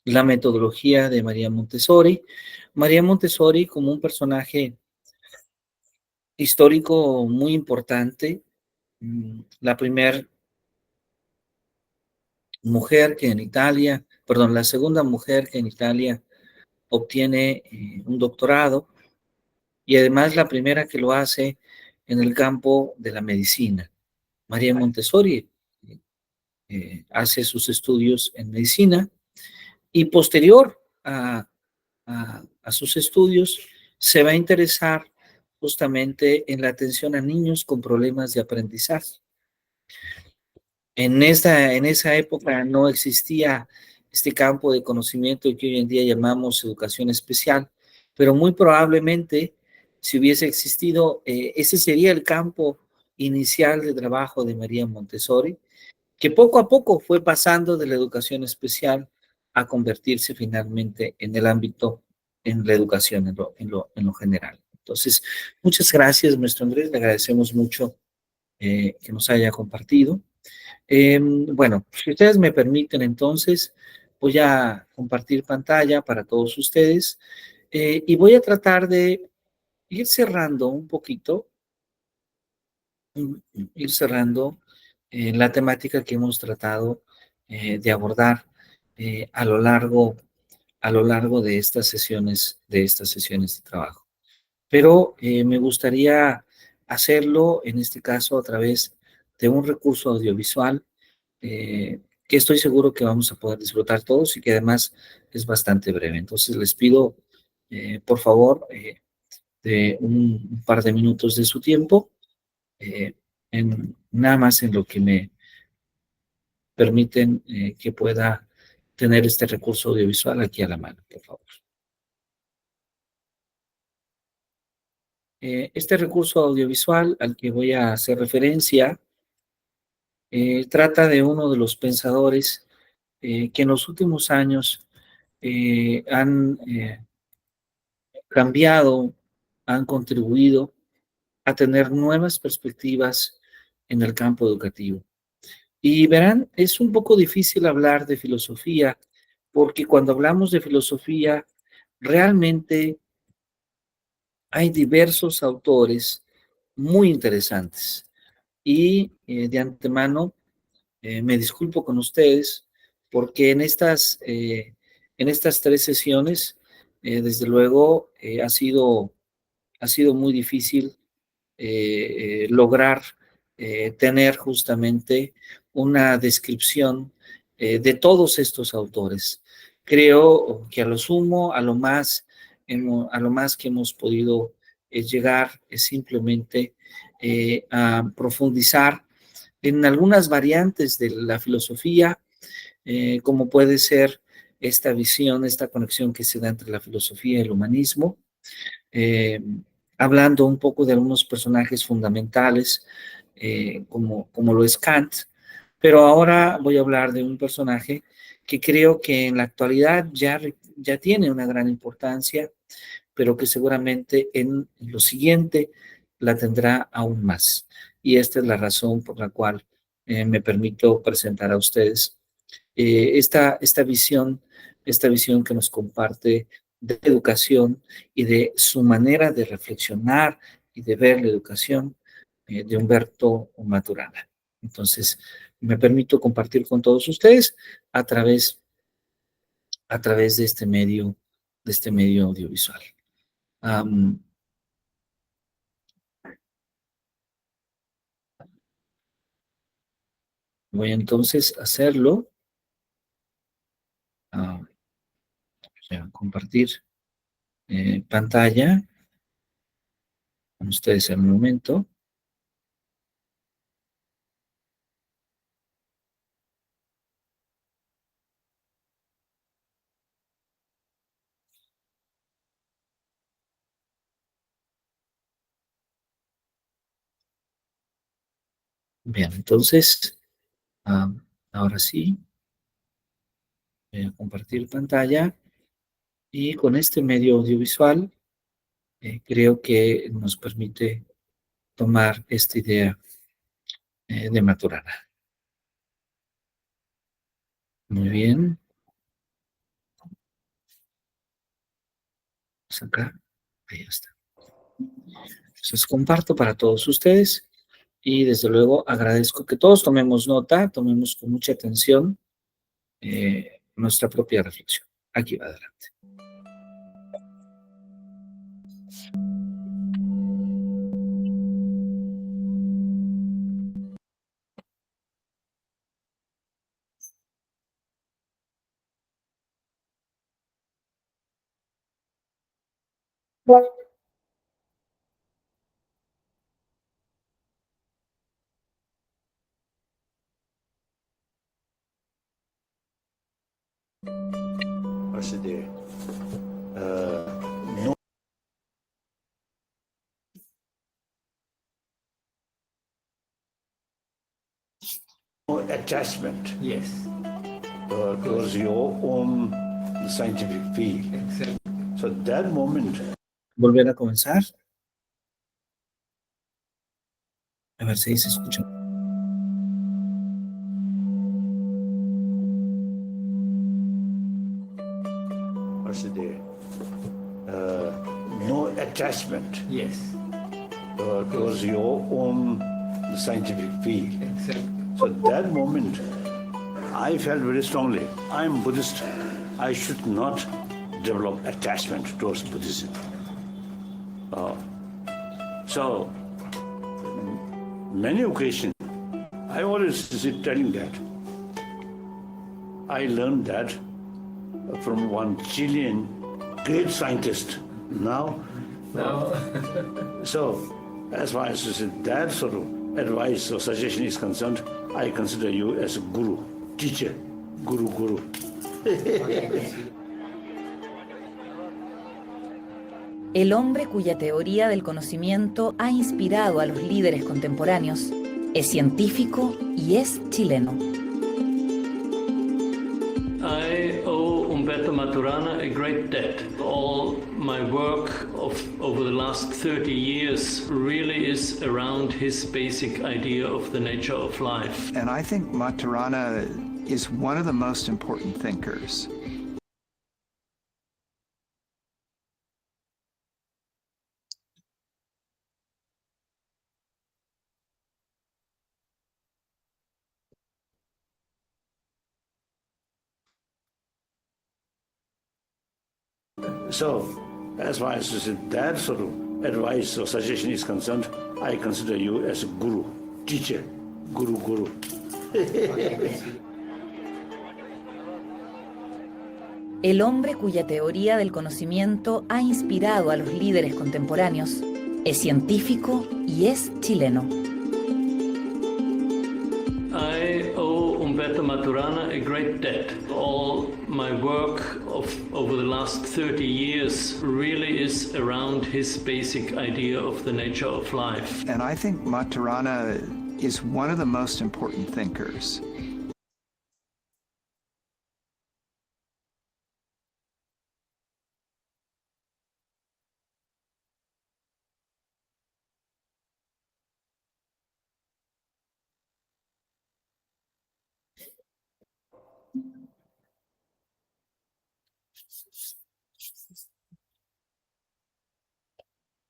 la metodología de María Montessori. María Montessori como un personaje histórico muy importante, la primera mujer que en Italia, perdón, la segunda mujer que en Italia obtiene un doctorado, y además la primera que lo hace en el campo de la medicina. María Montessori hace sus estudios en medicina y posterior a sus estudios se va a interesar justamente en la atención a niños con problemas de aprendizaje. En esa época no existía este campo de conocimiento que hoy en día llamamos educación especial, pero muy probablemente si hubiese existido, ese sería el campo inicial de trabajo de María Montessori, que poco a poco fue pasando de la educación especial a convertirse finalmente en el ámbito, en la educación en lo general. Entonces, muchas gracias, maestro Andrés, le agradecemos mucho que nos haya compartido. Bueno, si ustedes me permiten, entonces, voy a compartir pantalla para todos ustedes y voy a tratar de ir cerrando un poquito, la temática que hemos tratado de abordar a lo largo de estas sesiones de trabajo. Pero me gustaría hacerlo, en este caso, a través de un recurso audiovisual que estoy seguro que vamos a poder disfrutar todos y que además es bastante breve. Entonces les pido, por favor, de un par de minutos de su tiempo, nada más en lo que me permiten que pueda tener este recurso audiovisual aquí a la mano, por favor. Este recurso audiovisual al que voy a hacer referencia trata de uno de los pensadores que en los últimos años han cambiado, han contribuido a tener nuevas perspectivas en el campo educativo. Y verán, es un poco difícil hablar de filosofía, porque cuando hablamos de filosofía, realmente hay diversos autores muy interesantes. Y de antemano, me disculpo con ustedes porque en estas 3 sesiones, desde luego, ha sido muy difícil lograr tener justamente una descripción de todos estos autores. Creo que a lo sumo, a lo más que hemos podido llegar es simplemente a profundizar en algunas variantes de la filosofía, como puede ser esta visión, esta conexión que se da entre la filosofía y el humanismo, eh, hablando un poco de algunos personajes fundamentales, como lo es Kant, pero ahora voy a hablar de un personaje que creo que en la actualidad ya tiene una gran importancia, pero que seguramente en lo siguiente la tendrá aún más. Y esta es la razón por la cual me permito presentar a ustedes esta visión que nos comparte de educación y de su manera de reflexionar y de ver la educación de Humberto Maturana. Entonces, me permito compartir con todos ustedes a través de este medio audiovisual. Voy entonces a hacerlo, a compartir pantalla con ustedes en un momento. Bien, entonces, ahora sí, voy a compartir pantalla y con este medio audiovisual creo que nos permite tomar esta idea de Maturana. Muy bien. Vamos acá. Ahí está. Entonces comparto para todos ustedes y desde luego agradezco que todos tomemos nota, tomemos con mucha atención nuestra propia reflexión. Aquí va adelante. Attachment, yes, towards your own scientific field. Exactly. So that moment. Volver a comenzar. A ver si se escucha. What's the no attachment. Yes. Towards your own scientific field. Exactly. So that moment, I felt very strongly, I'm Buddhist, I should not develop attachment towards Buddhism. So, many occasions, I always telling that. I learned that from one Chilean great scientist. Now, so as far as that sort of advice or suggestion is concerned, I consider you as a guru, teacher, guru. El hombre cuya teoría del conocimiento ha inspirado a los líderes contemporáneos es científico y es chileno. I owe Humberto Maturana a great debt. All my work over the last 30 years really is around his basic idea of the nature of life. And I think Maturana is one of the most important thinkers. So, as far as that sort of advice or suggestion is concerned, I consider you as a guru, teacher, guru. El hombre cuya teoría del conocimiento ha inspirado a los líderes contemporáneos es científico y es chileno. I owe Umberto Maturana a great debt. All my work over the last 30 years really is around his basic idea of the nature of life. And I think Maturana is one of the most important thinkers.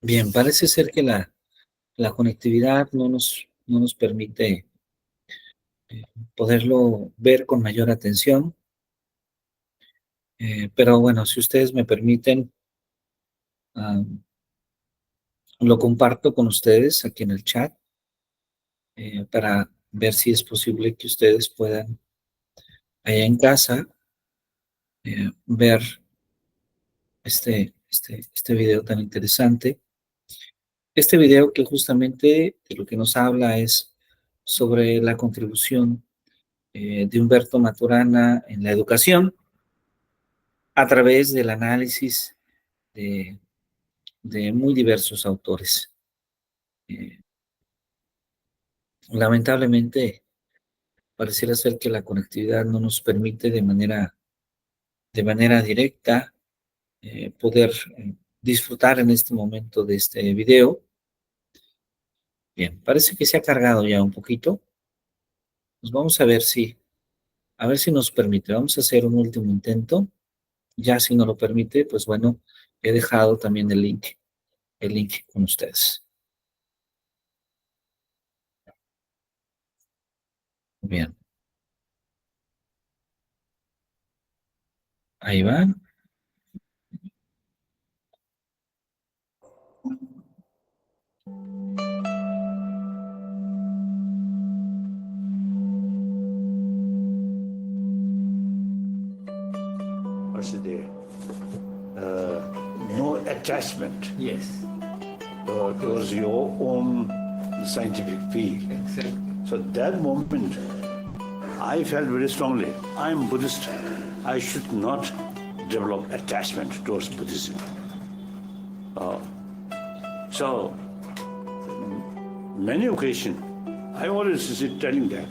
Bien, parece ser que la conectividad no nos permite poderlo ver con mayor atención. Pero bueno, si ustedes me permiten, lo comparto con ustedes aquí en el chat para ver si es posible que ustedes puedan allá en casa ver este video tan interesante. Este video que justamente de lo que nos habla es sobre la contribución de Umberto Maturana en la educación a través del análisis de muy diversos autores. Lamentablemente, pareciera ser que la conectividad no nos permite de manera directa poder disfrutar en este momento de este video. Bien, parece que se ha cargado ya un poquito. Pues vamos a ver si nos permite. Vamos a hacer un último intento. Ya si no lo permite, pues bueno, he dejado también el link con ustedes. Bien. Ahí va. What's there? No attachment. Yes. Towards your own scientific field. Exactly. So that moment, I felt very strongly, I'm Buddhist. I should not develop attachment towards Buddhism. So, many occasions, I always telling that.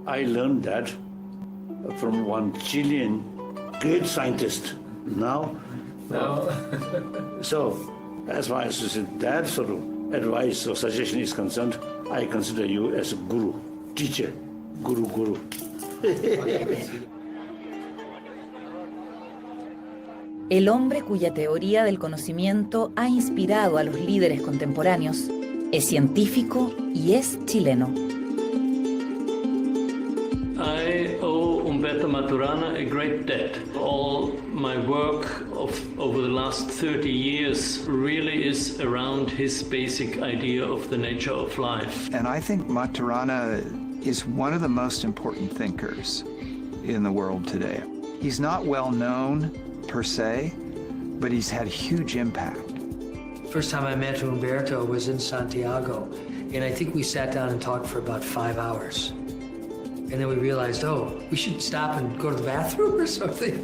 I learned that from one Chilean great scientist. Now, so as far as that sort of advice or suggestion is concerned, I consider you as a guru, teacher, guru. El hombre cuya teoría del conocimiento ha inspirado a los líderes contemporáneos es científico y es chileno. I owe Umberto Maturana a great debt. All my work over the last 30 years really is around his basic idea of the nature of life. And I think Maturana is one of the most important thinkers in the world today. He's not well known per se, but he's had huge impact. First time I met Umberto was in Santiago, and I think we sat down and talked for about 5 hours. And then we realized, we should stop and go to the bathroom or something.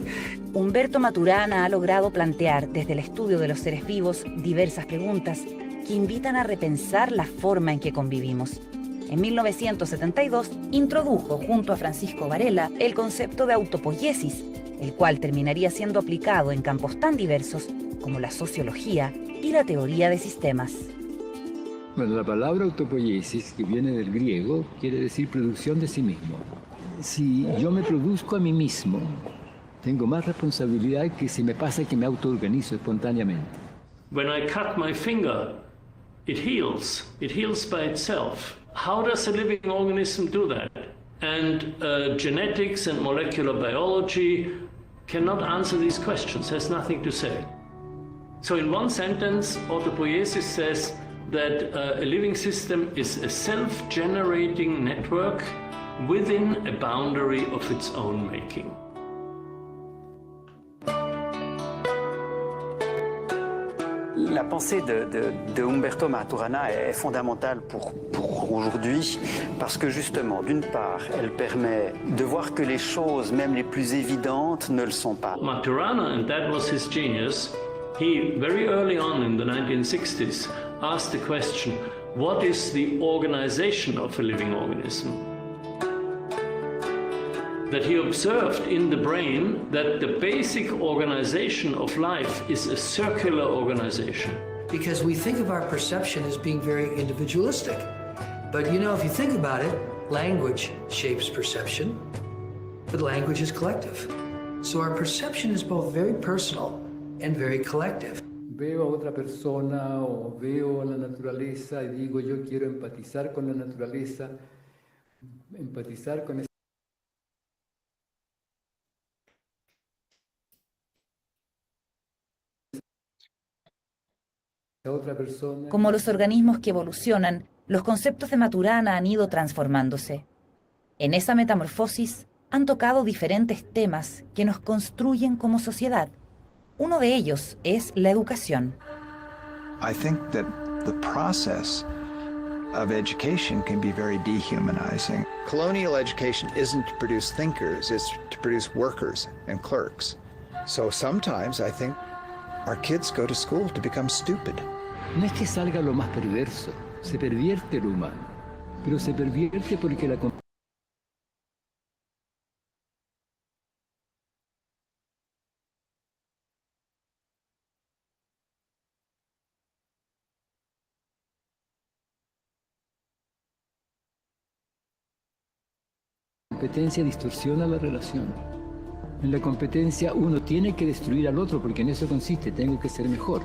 Umberto Maturana ha logrado plantear desde el estudio de los seres vivos diversas preguntas que invitan a repensar la forma en que convivimos. En 1972 introdujo junto a Francisco Varela el concepto de autopoiesis, el cual terminaría siendo aplicado en campos tan diversos como la sociología y la teoría de sistemas. Bueno, la palabra autopoiesis, que viene del griego, quiere decir producción de sí mismo. Si yo me produzco a mí mismo, tengo más responsabilidad que si me pasa que me autoorganizo espontáneamente. When I cut my finger, it heals. It heals by itself. How does a living organism do that? And genetics and molecular biology cannot answer these questions, has nothing to say. So in one sentence, autopoiesis says that a living system is a self-generating network within a boundary of its own making. La pensée de Humberto Maturana est fondamentale pour aujourd'hui parce que justement, d'une part, elle permet de voir que les choses, même les plus évidentes, ne le sont pas. Maturana, and that was his genius, he very early on in the 1960s asked the question, what is the organization of a living organism? That he observed in the brain that the basic organization of life is a circular organization. Because we think of our perception as being very individualistic. But you know, if you think about it, language shapes perception, but language is collective. So our perception is both very personal and very collective. Veo a otra persona o veo a la naturaleza y digo, yo quiero empatizar con la naturaleza, empatizar con otra persona. Como los organismos que evolucionan, los conceptos de Maturana han ido transformándose. En esa metamorfosis han tocado diferentes temas que nos construyen como sociedad. Uno de ellos es la educación. I think that the process of education can be very dehumanizing. Colonial education isn't to produce thinkers, it's to produce workers and clerks. So sometimes I think our kids go to school to become stupid. No es que salga lo más perverso, se pervierte lo humano, pero se pervierte porque la competencia distorsiona la relación. En la competencia uno tiene que destruir al otro porque en eso consiste, tengo que ser mejor.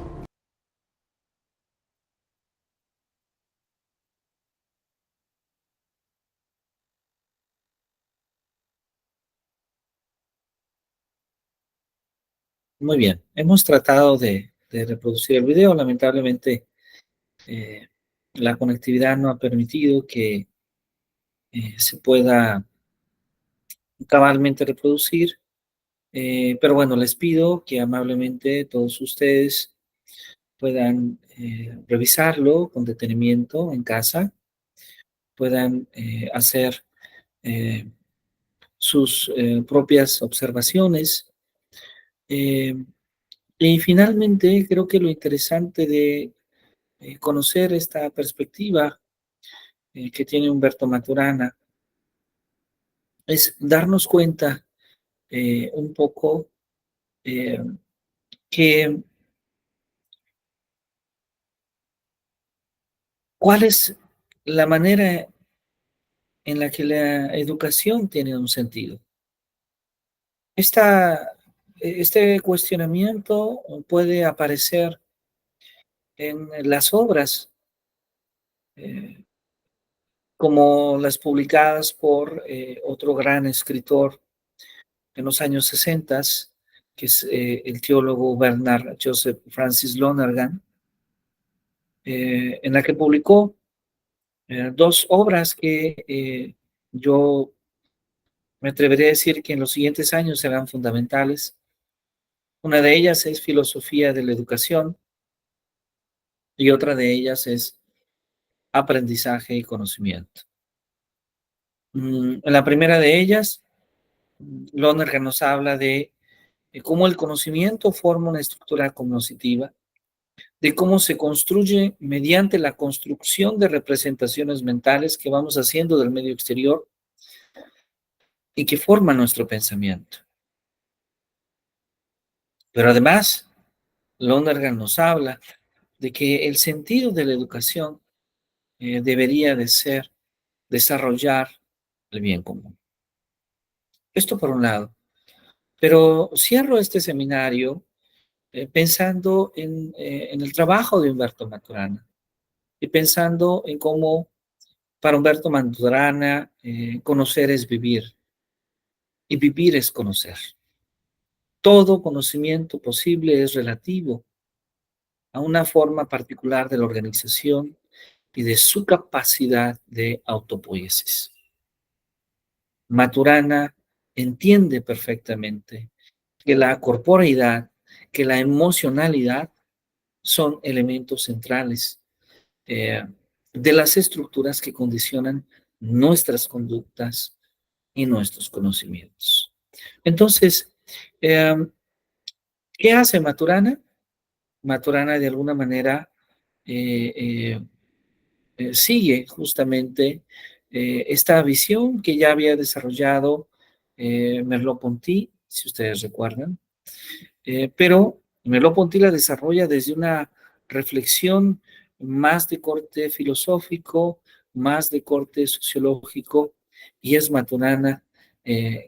Muy bien, hemos tratado de reproducir el video. Lamentablemente, la conectividad no ha permitido que se pueda cabalmente reproducir. Pero bueno, les pido que amablemente todos ustedes puedan revisarlo con detenimiento en casa, puedan hacer sus propias observaciones. Y finalmente, creo que lo interesante de conocer esta perspectiva que tiene Humberto Maturana es darnos cuenta un poco que cuál es la manera en la que la educación tiene un sentido. Este cuestionamiento puede aparecer en las obras como las publicadas por otro gran escritor en los años 60, que es el teólogo Bernard Joseph Francis Lonergan, en la que publicó dos obras que yo me atrevería a decir que en los siguientes años serán fundamentales. Una de ellas es Filosofía de la Educación y otra de ellas es Aprendizaje y Conocimiento. En la primera de ellas, Lonergan nos habla de cómo el conocimiento forma una estructura cognitiva, de cómo se construye mediante la construcción de representaciones mentales que vamos haciendo del medio exterior y que forman nuestro pensamiento. Pero además, Lonergan nos habla de que el sentido de la educación debería de ser desarrollar el bien común. Esto por un lado. Pero cierro este seminario pensando en el trabajo de Humberto Maturana y pensando en cómo para Humberto Maturana conocer es vivir y vivir es conocer. todo conocimiento posible es relativo a una forma particular de la organización y de su capacidad de autopoiesis. Maturana entiende perfectamente que la corporeidad, que la emocionalidad son elementos centrales de las estructuras que condicionan nuestras conductas y nuestros conocimientos. Entonces, ¿qué hace Maturana? Maturana de alguna manera sigue justamente esta visión que ya había desarrollado Merleau-Ponty, si ustedes recuerdan, pero Merleau-Ponty la desarrolla desde una reflexión más de corte filosófico, más de corte sociológico, y es Maturana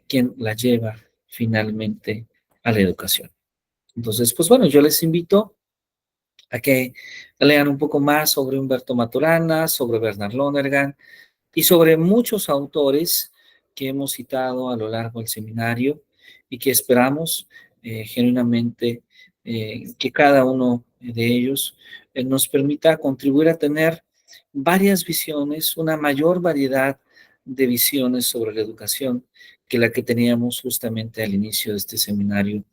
quien la lleva finalmente a la educación. Entonces, pues bueno, yo les invito a que lean un poco más sobre Humberto Maturana, sobre Bernard Lonergan y sobre muchos autores que hemos citado a lo largo del seminario y que esperamos genuinamente que cada uno de ellos nos permita contribuir a tener varias visiones, una mayor variedad de visiones sobre la educación que la que teníamos justamente al inicio de este seminario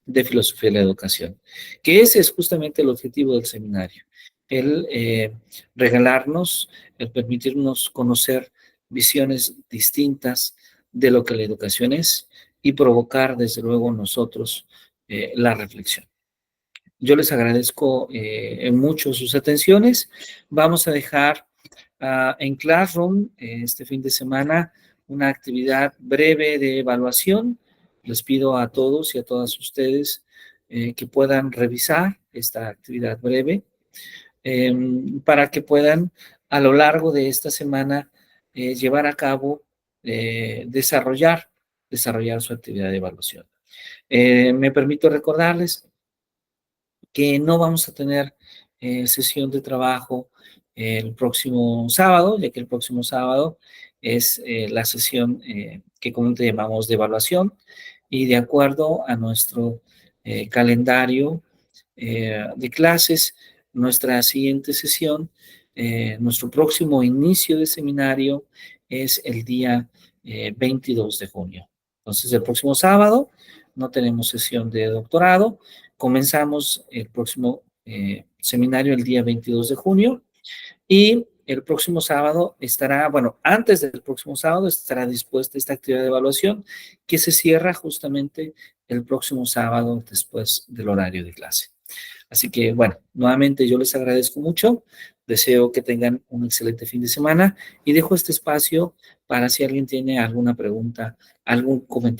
de filosofía de la educación, que ese es justamente el objetivo del seminario, el regalarnos, el permitirnos conocer visiones distintas de lo que la educación es y provocar desde luego nosotros la reflexión. Yo les agradezco mucho sus atenciones. Vamos a dejar en Classroom este fin de semana una actividad breve de evaluación. Les pido a todos y a todas ustedes que puedan revisar esta actividad breve para que puedan a lo largo de esta semana llevar a cabo, desarrollar su actividad de evaluación. Me permito recordarles que no vamos a tener sesión de trabajo el próximo sábado, ya que el próximo sábado es la sesión que comúnmente llamamos de evaluación, y de acuerdo a nuestro calendario de clases, nuestra siguiente sesión, nuestro próximo inicio de seminario es el día 22 de junio. Entonces, el próximo sábado no tenemos sesión de doctorado. Comenzamos el próximo seminario el día 22 de junio y el próximo sábado estará, bueno, antes del próximo sábado estará dispuesta esta actividad de evaluación que se cierra justamente el próximo sábado después del horario de clase. Así que, bueno, nuevamente yo les agradezco mucho, deseo que tengan un excelente fin de semana y dejo este espacio para si alguien tiene alguna pregunta, algún comentario.